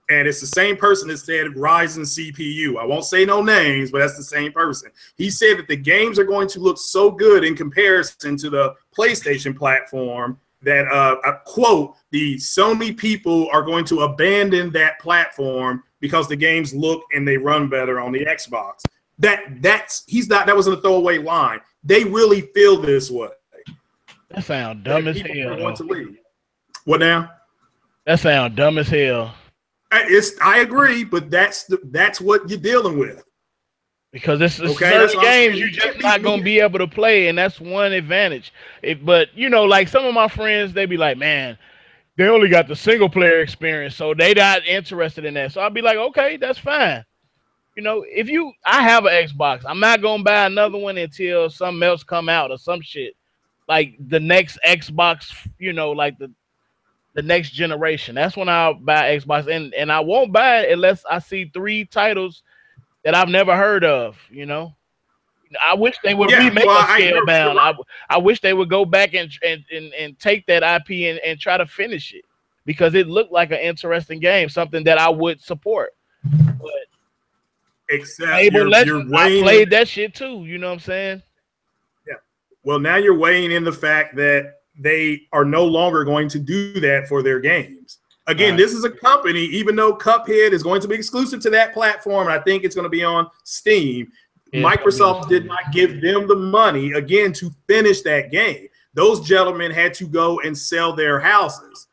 and it's the same person that said Ryzen CPU. I won't say no names, but that's the same person. He said that the games are going to look so good in comparison to the PlayStation platform that, I quote, the Sony people are going to abandon that platform because the games look and they run better on the Xbox. That wasn't a throwaway line. They really feel this way. That sound dumb as hell. Want to leave. What now? That sound dumb as hell. I agree, but that's what you're dealing with. Because it's certain games you're just not gonna be able to play, and that's one advantage. But you know, like some of my friends, they be like, man, they only got the single player experience, so they not interested in that. So I'll be like, okay, that's fine. You know, I have an Xbox, I'm not gonna buy another one until something else come out or some shit. Like the next Xbox, you know, like the next generation. That's when I'll buy Xbox, and I won't buy it unless I see 3 titles that I've never heard of, you know. I wish they would remake a Scalebound. I wish they would go back and take that IP and try to finish it, because it looked like an interesting game, something that I would support. But except I played that shit too, you know what I'm saying? Yeah. Well, now you're weighing in the fact that they are no longer going to do that for their games. Again, This is a company, even though Cuphead is going to be exclusive to that platform, and I think it's going to be on Steam, Microsoft did not give them the money, again, to finish that game. Those gentlemen had to go and sell their houses,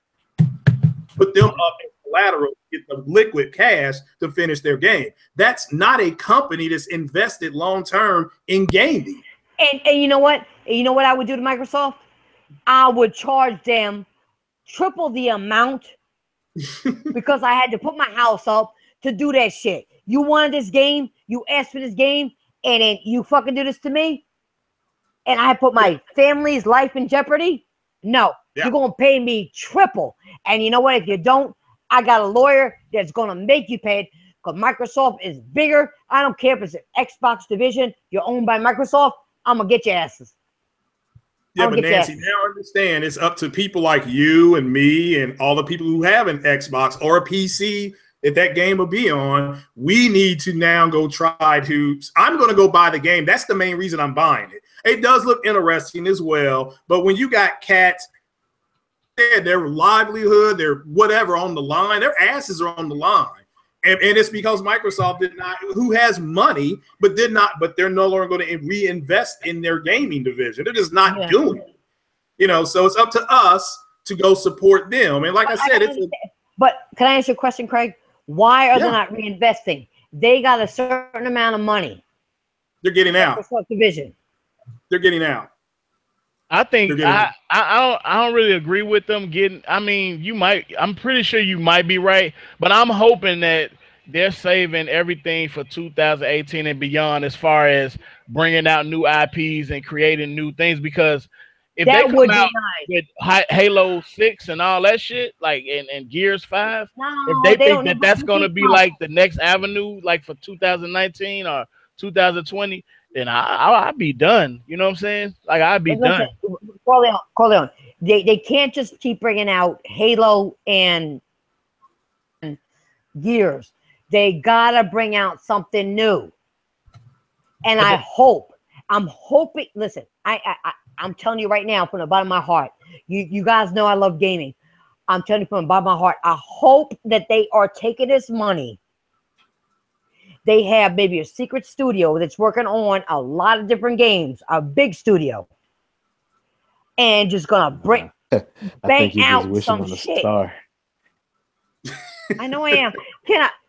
put them up as collateral, get the liquid cash to finish their game. That's not a company that's invested long-term in gaming. And you know what? You know what I would do to Microsoft? I would charge them triple the amount because I had to put my house up to do that shit. You wanted this game, you asked for this game, and then you fucking do this to me, and I put my family's life in jeopardy? No, you're going to pay me triple. And you know what? If you don't, I got a lawyer that's going to make you pay it, because Microsoft is bigger. I don't care if it's an Xbox division. You're owned by Microsoft. I'm going to get your asses. Yeah, but Nancy, now understand it's up to people like you and me and all the people who have an Xbox or a PC that game will be on. We need to now go try to. I'm going to go buy the game. That's the main reason I'm buying it. It does look interesting as well. But when you got cats, their livelihood, their whatever on the line, their asses are on the line. And it's because Microsoft did not, who has money, but they're no longer going to reinvest in their gaming division. They're just not doing it. You know, so it's up to us to go support them. And like I said, but can I ask you a question, Craig? Why are they not reinvesting? They got a certain amount of money. They're getting out. Microsoft division. They're getting out. I think I don't really agree with them getting. I mean, I'm pretty sure you might be right, but I'm hoping that they're saving everything for 2018 and beyond as far as bringing out new IPs and creating new things, because if they come out with Halo 6 and all that shit, like and Gears 5, if they think that that's going to be like the next avenue, like for 2019 or 2020, then I'll be done. You know what I'm saying? Like, I'd be done. Corleone. They can't just keep bringing out Halo and Gears. They gotta bring out something new. And I'm hoping. Listen, I'm telling you right now from the bottom of my heart. You guys know I love gaming. I'm telling you from the bottom of my heart. I hope that they are taking this money. They have maybe a secret studio that's working on a lot of different games, a big studio, and just gonna bang out some shit. Star. I know I am.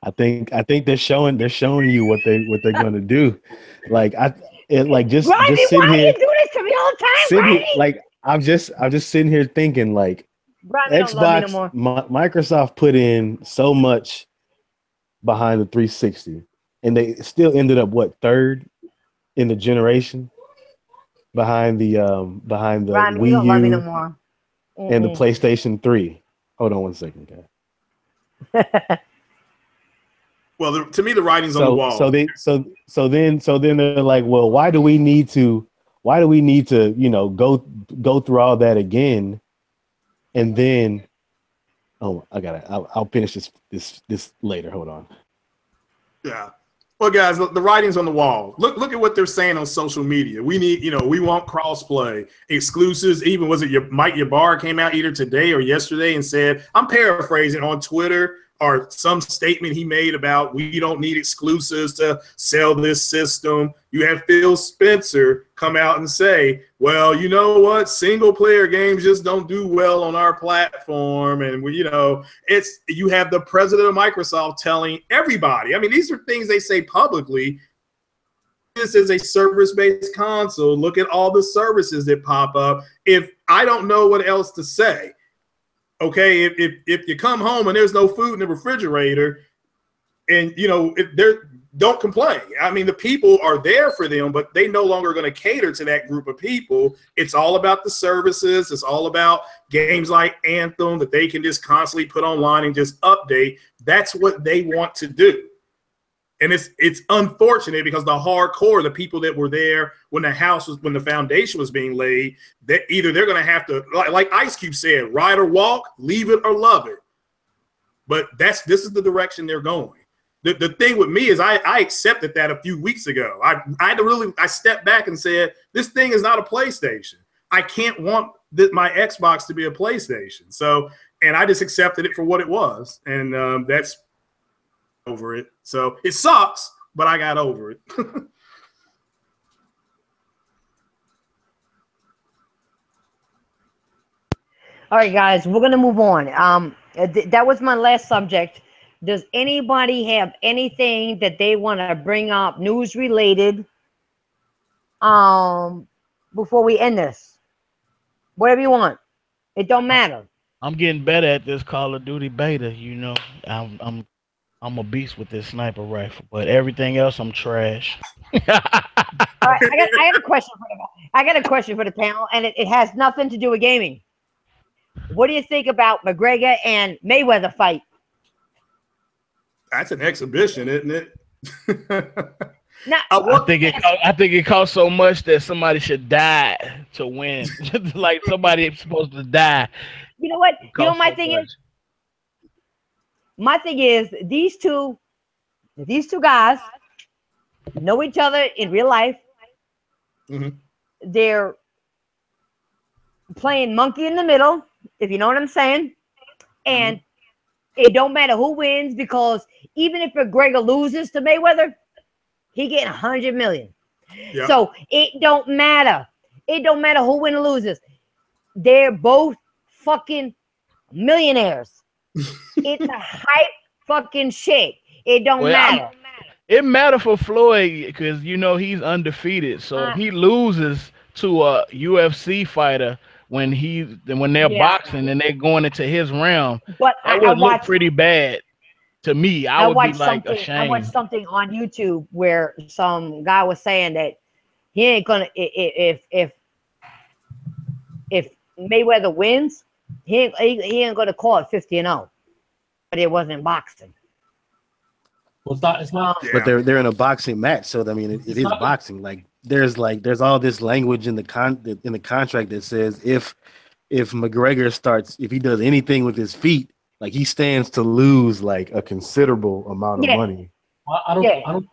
I think they're showing you what they're gonna do. Like just sitting here. Why do you do this to me all the time, like I'm just sitting here thinking, like, Brian don't love me no Xbox, more. Microsoft put in so much behind the 360, and they still ended up third in the generation behind the Brian, you Wii don't love me no U more. and the PlayStation 3. Hold on one second, guys. Well, to me, the writing's on the wall. So then they're like, well, why do we need to go through all that again? And then, I'll finish this later. Hold on. Yeah. Well, guys, the writing's on the wall. Look at what they're saying on social media. We need, we want crossplay, exclusives. Even Mike Ybarra came out either today or yesterday and said, I'm paraphrasing on Twitter or some statement he made about we don't need exclusives to sell this system. You have Phil Spencer come out and say, well, you know what? Single player games just don't do well on our platform. And you have the president of Microsoft telling everybody, I mean, these are things they say publicly. This is a service-based console. Look at all the services that pop up. If I don't know what else to say, okay, if you come home and there's no food in the refrigerator, and don't complain. I mean, the people are there for them, but they no longer going to cater to that group of people. It's all about the services. It's all about games like Anthem that they can just constantly put online and just update. That's what they want to do. And it's unfortunate because the hardcore, the people that were there when the foundation was being laid, that either they're going to have to, like Ice Cube said, ride or walk, leave it or love it. But this is the direction they're going. The thing with me is I accepted that a few weeks ago. I stepped back and said, this thing is not a PlayStation. I can't want my Xbox to be a PlayStation. So, and I just accepted it for what it was. And that's over it. So it sucks, but I got over it. All right, guys, we're gonna move on. That was my last subject. Does anybody have anything that they want to bring up, news related, before we end this? Whatever you want. It don't matter. I'm getting better at this Call of Duty beta. I'm a beast with this sniper rifle, but everything else I'm trash. All right, I got a question for the I got a question for the panel, and it has nothing to do with gaming. What do you think about McGregor and Mayweather fight? That's an exhibition, isn't it? Now, I think it costs so much that somebody should die to win. Like somebody is supposed to die. You know what? My thing is these two guys know each other in real life. Mm-hmm. They're playing monkey in the middle, if you know what I'm saying. And it don't matter who wins, because even if McGregor loses to Mayweather, he getting 100 million. Yeah. So it don't matter. It don't matter who wins or loses. They're both fucking millionaires. It's a hype fucking shit. It don't matter. It matter for Floyd because he's undefeated. So if he loses to a UFC fighter when they're boxing and they're going into his realm, but that would look pretty bad to me. I would be like ashamed. I watched something on YouTube where some guy was saying that he ain't gonna if Mayweather wins, he ain't gonna call it 50-0. But it wasn't boxing. Well, it's not. But they're in a boxing match, so I mean, it is boxing. Like there's all this language in the contract that says if McGregor if he does anything with his feet, like he stands to lose like a considerable amount of money. I don't.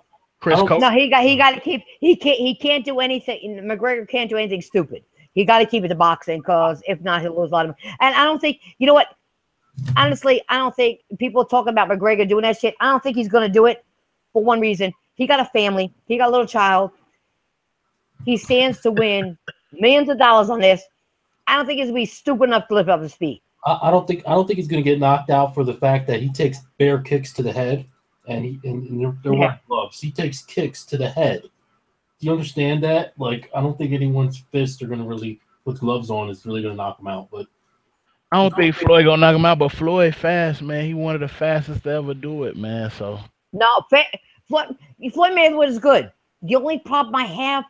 No, he got to keep. He can't do anything. McGregor can't do anything stupid. He got to keep it to boxing, because if not, he'll lose a lot of money. And I don't think what. Honestly, I don't think people talking about McGregor doing that shit. I don't think he's going to do it for one reason. He got a family. He got a little child. He stands to win millions of dollars on this. I don't think he's going to be stupid enough to lift up his feet. I don't think he's going to get knocked out for the fact that he takes bare kicks to the head, and they're wearing gloves. He takes kicks to the head. Do you understand that? Like, I don't think anyone's fists are going to really, with gloves on, is really going to knock him out. But I don't think Floyd gonna knock him out, but Floyd fast, man. He one of the fastest to ever do it, man. So No, Floyd Mayweather is good. The only problem I have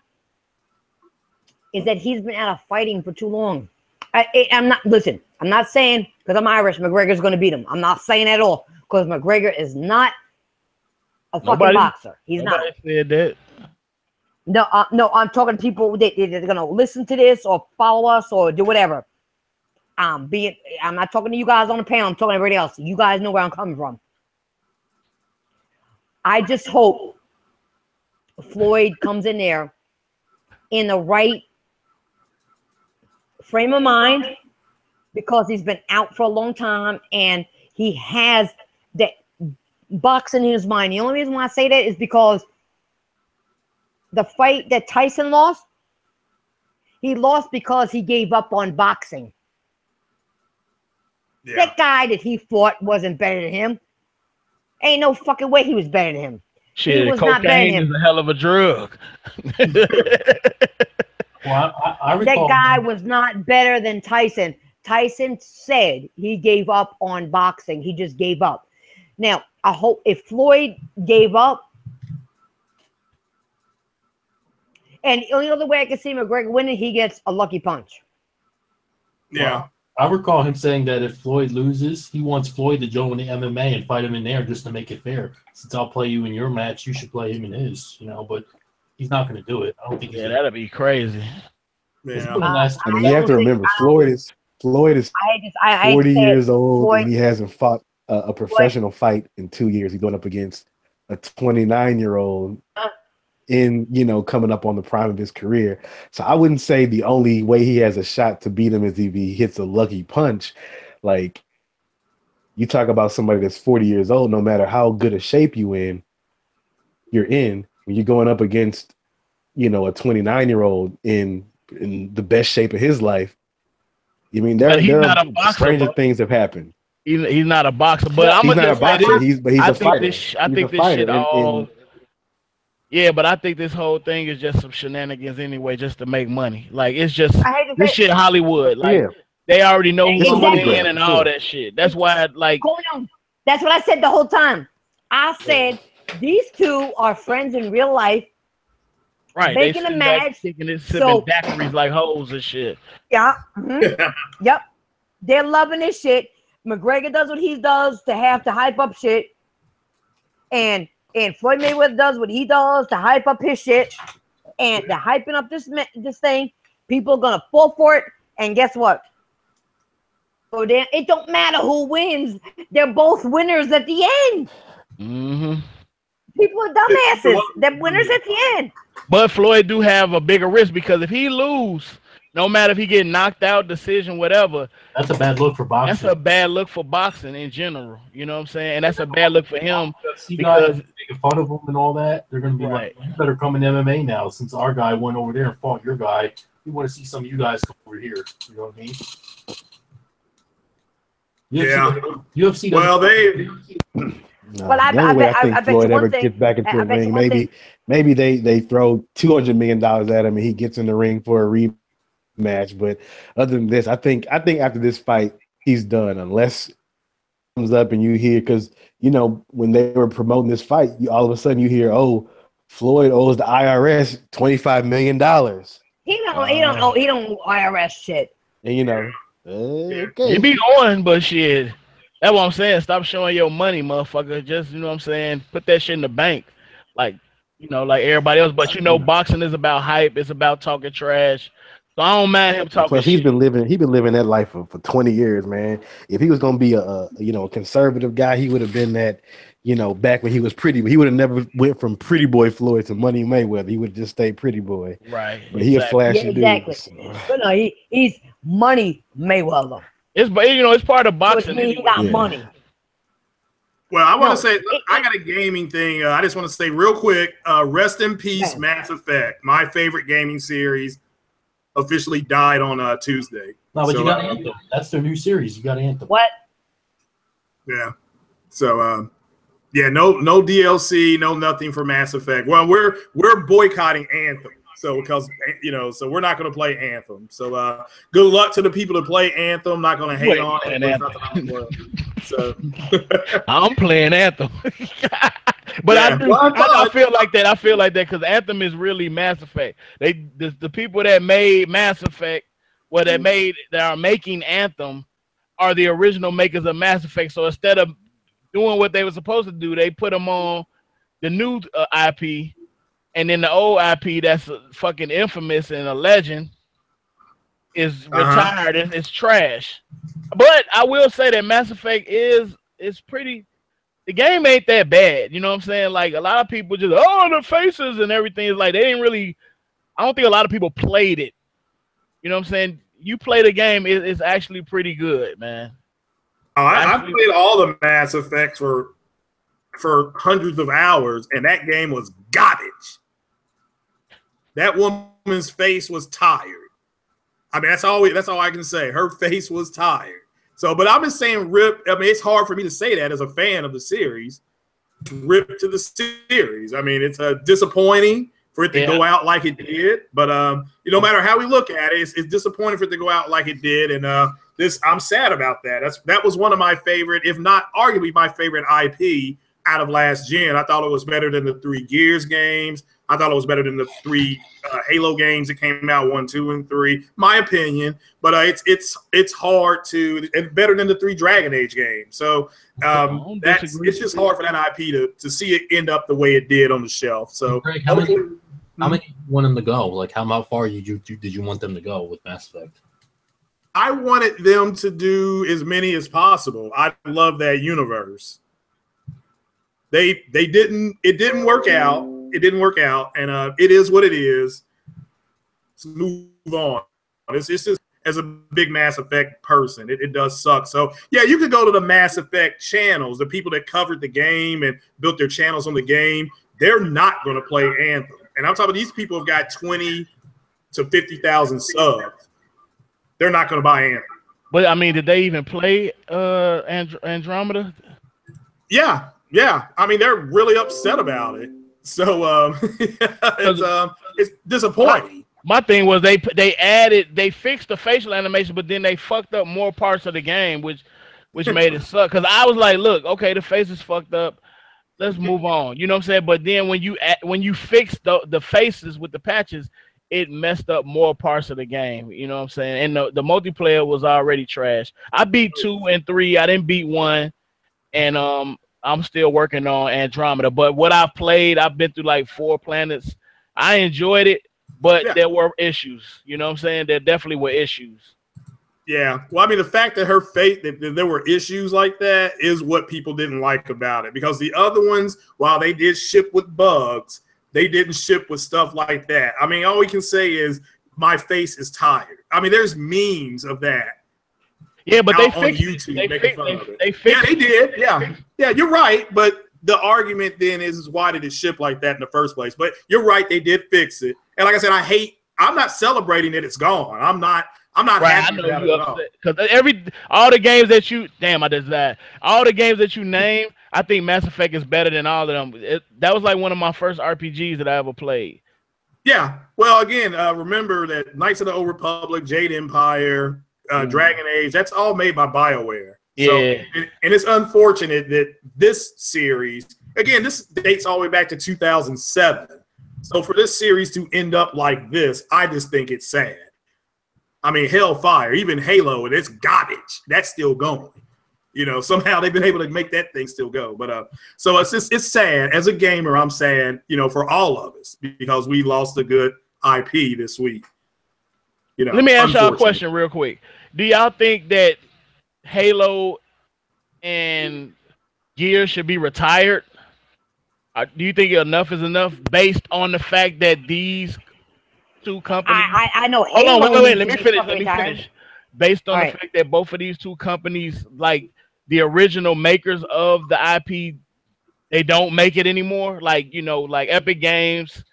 is that he's been out of fighting for too long. I'm not saying because I'm Irish, McGregor's going to beat him. I'm not saying at all because McGregor is not a fucking boxer. He's not. Said that. No, I'm talking to people that they're going to listen to this or follow us or do whatever. I'm not talking to you guys on the panel. I'm talking to everybody else. You guys know where I'm coming from. I just hope Floyd comes in there in the right frame of mind because he's been out for a long time and he has that boxing in his mind. The only reason why I say that is because the fight that Tyson lost, he lost because he gave up on boxing. Yeah. That guy that he fought wasn't better than him. Ain't no fucking way he was better than him. Shit, cocaine is a hell of a drug. Well, I recall that guy was not better than Tyson. Tyson said he gave up on boxing. He just gave up. Now, I hope if Floyd gave up, and the only other way I can see McGregor winning, he gets a lucky punch. Yeah. Well, I recall him saying that if Floyd loses, he wants Floyd to join the MMA and fight him in there just to make it fair. Since I'll play you in your match, you should play him in his, but he's not going to do it. I don't think. Yeah, that'd be crazy. Yeah. I mean, you have to remember, Floyd is 40 years old, and he hasn't fought a professional fight in 2 years. He's going up against a 29-year-old coming up on the prime of his career. So I wouldn't say the only way he has a shot to beat him is if he hits a lucky punch. Like, you talk about somebody that's 40 years old, no matter how good a shape you're in, when you're going up against, a 29-year-old in the best shape of his life. I mean, there are stranger things have happened. He's not a boxer, but he's not a boxer. He's a fighter. I think this shit all. Yeah, but I think this whole thing is just some shenanigans anyway, just to make money. Like, it's just this shit Hollywood. Like, they already know who's coming in and all that shit. That's why, that's what I said the whole time. I said these two are friends in real life. Right, making a match, sipping daiquiris like hoes and shit. Yeah. Mm-hmm. Yep. They're loving this shit. McGregor does what he does to have to hype up shit, and Floyd Mayweather does what he does to hype up his shit, and they're hyping up this thing. People are gonna fall for it, and guess what? So then it don't matter who wins. They're both winners at the end. Mm-hmm. People are dumbasses. They're winners at the end. But Floyd do have a bigger risk because if he lose, no matter if he get knocked out, decision, whatever, that's a bad look for boxing. That's a bad look for boxing in general. You know what I'm saying? And that's a bad look for him because making fun of him and all that. They're going to be like, you better come in MMA now since our guy went over there and fought your guy. We want to see some of you guys come over here. You know what I mean? UFC well, I think Floyd ever gets back into the ring, maybe they throw $200 million at him and he gets in the ring for a rematch. But other than this, I think after this fight, he's done. Unless it comes up and you hear, because when they were promoting this fight, all of a sudden you hear, oh, Floyd owes the IRS $25 million. He don't know IRS shit. And okay. You be going, but shit. That's what I'm saying. Stop showing your money, motherfucker. Just, what I'm saying, put that shit in the bank. Like everybody else. But boxing is about hype. It's about talking trash. So I don't mind him talking shit. He's been living that life for 20 years, man. If he was gonna be a conservative guy, he would have been that, back when he was pretty. He would have never went from Pretty Boy Floyd to Money Mayweather. He would have just stayed Pretty Boy. Right. But he a flashy dude. Exactly. So. But no, he's Money Mayweather. It's part of boxing. He got money. Well, I want to say, I got a gaming thing. I just want to say real quick, rest in peace, Mass Effect. My favorite gaming series officially died on Tuesday. No, but you got Anthem. That's their new series. You got Anthem. What? Yeah. So, no DLC, no nothing for Mass Effect. Well, we're boycotting Anthem. So because so we're not going to play Anthem. So good luck to the people that play Anthem. Not going to hate on it. But it's not that I'm playing. So I'm playing Anthem. But yeah. I feel like that. I feel like that because Anthem is really Mass Effect. The people that made Mass Effect, that are making Anthem, are the original makers of Mass Effect. So instead of doing what they were supposed to do, they put them on the new IP, and then the old IP that's fucking infamous and a legend is retired. It's trash. But I will say that Mass Effect is pretty. The game ain't that bad, you know what I'm saying? Like a lot of people just the faces and everything is like they didn't really. I don't think a lot of people played it. You know what I'm saying? You play the game, it's actually pretty good, man. I played all the Mass Effects for hundreds of hours, and that game was garbage. That woman's face was tired. I mean, that's all I can say. Her face was tired. So, but I've been saying rip. I mean, it's hard for me to say that as a fan of the series. Rip to the series. I mean, it's disappointing for it to go out like it did. But no matter how we look at it, it's disappointing for it to go out like it did. And I'm sad about that. That was one of my favorite, if not arguably my favorite IP out of last gen. I thought it was better than the 3 Gears games. I thought it was better than the 3 Halo games that came out 1, 2, and 3. My opinion, but it's hard to. It's better than the 3 Dragon Age games. So it's just hard for that IP to see it end up the way it did on the shelf. So Greg, how many you want them to go? Like how far did you want them to go with Mass Effect? I wanted them to do as many as possible. I love that universe. They didn't. It didn't work out. It didn't work out, and it is what it is. Let's move on. It's just as a big Mass Effect person, it does suck. So yeah, you could go to the Mass Effect channels, the people that covered the game and built their channels on the game. They're not going to play Anthem, and I'm talking about these people have got 20 to 50,000 subs. They're not going to buy Anthem. But I mean, did they even play Andromeda? Yeah. I mean, they're really upset about it. So it's disappointing. My thing was they fixed the facial animation, but then they fucked up more parts of the game, which made it suck. Because I was like, look, okay, the face is fucked up. Let's move on. You know what I'm saying? But then when you fix the faces with the patches, it messed up more parts of the game. You know what I'm saying? And the multiplayer was already trash. I beat 2 and 3. I didn't beat 1, and I'm still working on Andromeda. But what I've played, I've been through like 4 planets. I enjoyed it, but there were issues. You know what I'm saying? There definitely were issues. Yeah. Well, I mean, the fact that her face, that there were issues like that is what people didn't like about it. Because the other ones, while they did ship with bugs, they didn't ship with stuff like that. I mean, all we can say is my face is tired. I mean, there's memes of that. Yeah, but they fixed YouTube it. making fun of it. They fixed they did. Yeah, you're right. But the argument then is why did it ship like that in the first place? But you're right, they did fix it. And like I said, I'm not celebrating that it's gone. I'm not happy about it at all. Because all the games that you all the games that you name, I think Mass Effect is better than all of them. That was like one of my first RPGs that I ever played. Yeah. Well, again, remember that Knights of the Old Republic, Jade Empire, Dragon Age, that's all made by BioWare. Yeah. So, and it's unfortunate that this series, again, this dates all the way back to 2007. So for this series to end up like this, I just think it's sad. I mean, Hellfire, even Halo, and it's garbage. That's still going. You know, somehow they've been able to make that thing still go. But so it's sad. As a gamer, I'm sad, for all of us because we lost a good IP this week. Let me ask y'all a question real quick. Do y'all think that Halo and Gears should be retired? Do you think enough is enough based on the fact that these two companies? I know. Hold on, wait. Let me finish. Based on the fact that both of these two companies, like the original makers of the IP, they don't make it anymore. Like like Epic Games.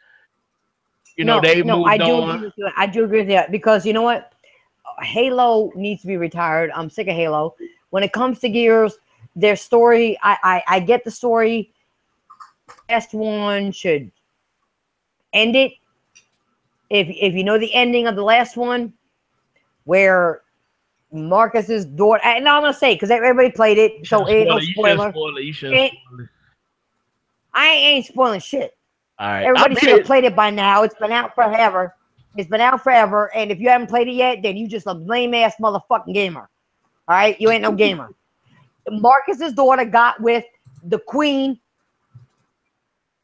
They moved on. I do agree with that because you know what? Halo needs to be retired. I'm sick of Halo. When it comes to Gears, their story, I get the story. Last one should end it. if you know the ending of the last one, where Marcus's daughter, and I'm gonna say because everybody played it, so it ain't no spoiler. You should spoil it. I ain't spoiling shit. All right, Everybody should have played it by now. It's been out forever. It's been out forever, and if you haven't played it yet, then you just a lame ass motherfucking gamer. All right, you ain't no gamer. Marcus's daughter got with the queen,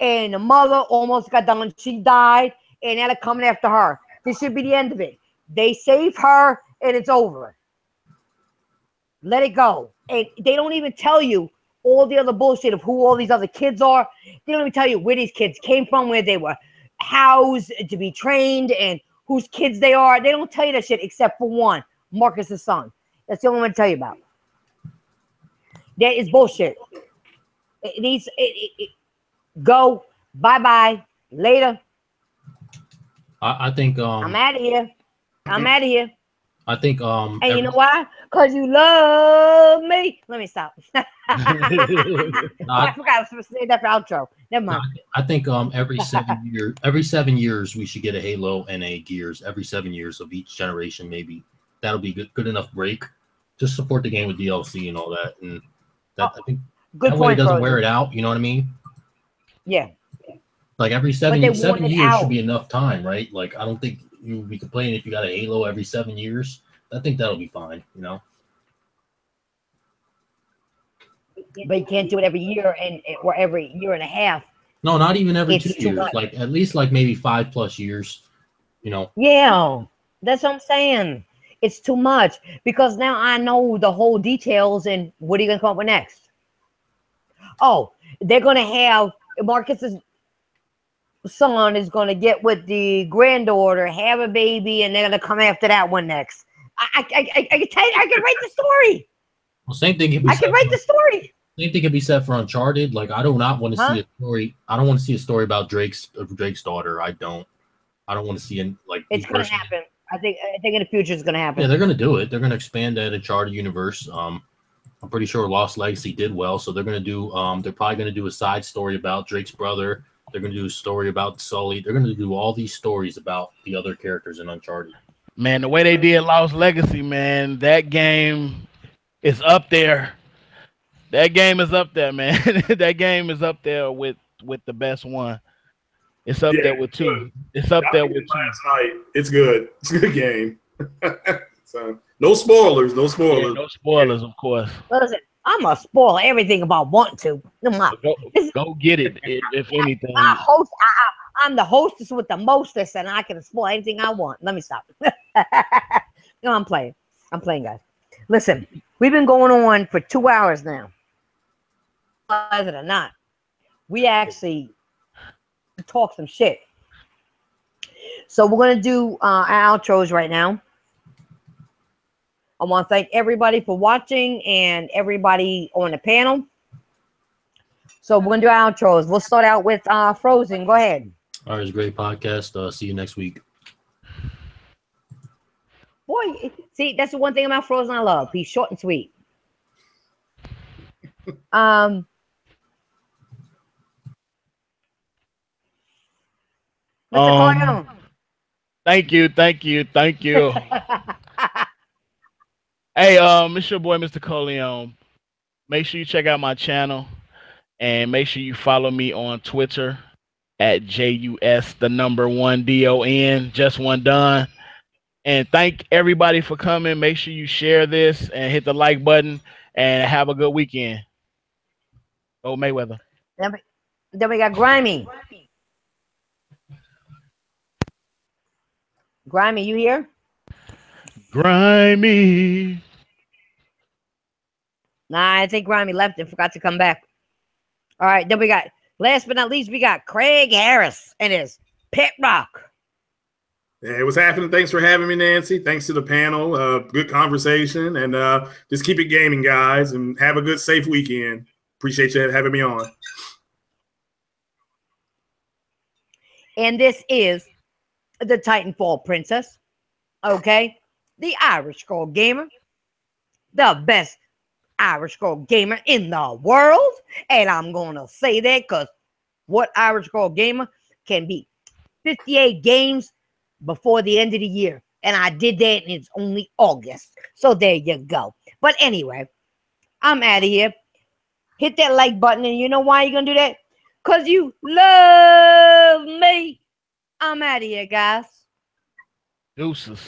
and the mother almost got done. She died, and now they're coming after her. This should be the end of it. They save her, and it's over. Let it go. And they don't even tell you all the other bullshit of who all these other kids are. They don't even tell you where these kids came from, where they were housed to be trained, and whose kids they are. They don't tell you that shit except for one, Marcus's son. That's the only one to tell you about. That is bullshit. It needs go. Bye-bye. Later. I think I'm out of here. I'm out of here. I think and you know why? Because you love me. Let me stop. I forgot to say that for outro. Never mind. I think every 7 years we should get a Halo and a Gears every 7 years of each generation. Maybe that'll be good enough break. Just support the game with DLC and all that, and that I think good that point, way it doesn't Frozen. wear it out. You know what I mean? Yeah. Like every 7 years should be enough time, right? Like I don't think you would be complaining if you got a Halo every 7 years. I think that'll be fine, you know. But you can't do it every year or every year and a half. No, not even every 2 years. Much. Like at least like maybe 5+ years, you know. Yeah, that's what I'm saying. It's too much because now I know the whole details and what are you gonna come up with next? Oh, they're gonna have Marcus's son is gonna get with the granddaughter, have a baby, and they're gonna come after that one next. I can tell you, I can write the story. Well, same thing. I can write the story. Same thing can be said for Uncharted. Like I do not want to see a story. I don't want to see a story about Drake's daughter. I don't want to see it like. It's gonna happen. I think in the future it's gonna happen. Yeah, they're gonna do it. They're gonna expand that Uncharted universe. I'm pretty sure Lost Legacy did well, so they're gonna do. They're probably gonna do a side story about Drake's brother. They're gonna do a story about Sully. They're gonna do all these stories about the other characters in Uncharted. Man, the way they did Lost Legacy, man, that game is up there. That game is up there, man. That game is up there with the best one. It's up there with two. It's up there with two. Last night. It's good. It's a good game. So no spoilers. No spoilers. Yeah, no spoilers, of course. Listen, I'm gonna spoil everything about want to. Go get it. If anything. I'm the hostess with the mostest, and I can spoil anything I want. Let me stop. No, I'm playing. I'm playing, guys. Listen, we've been going on for 2 hours now. Realize it or not, we actually talk some shit. So we're gonna do our outros right now. I want to thank everybody for watching and everybody on the panel. So we're gonna do our outros. We'll start out with Frozen. Go ahead. All right, it's a great podcast. See you next week. Boy, see, that's the one thing about Frozen I love. He's short and sweet. Mr. Corleone. Thank you. Hey, it's your boy, Mr. Corleone. Make sure you check out my channel and make sure you follow me on Twitter at JUS1DON, just one done. And thank everybody for coming. Make sure you share this and hit the like button and have a good weekend. Go Mayweather. Then we got Grimy. Grimy, you here? Grimy. Nah, I think Grimy left and forgot to come back. All right, then we got, last but not least, we got Craig Harris and his Pit Rock. Hey, what's happening? Thanks for having me, Nancy. Thanks to the panel. Good conversation. And just keep it gaming, guys, and have a good, safe weekend. Appreciate you having me on. And this is the Titanfall Princess. Okay? The Irish Girl Gamer. The best Irish Girl Gamer in the world. And I'm going to say that because what Irish Girl Gamer can beat 58 games before the end of the year. And I did that, and it's only August. So there you go. But anyway, I'm out of here. Hit that like button, and you know why you're going to do that? Because you love me. I'm out of here, guys. Deuces.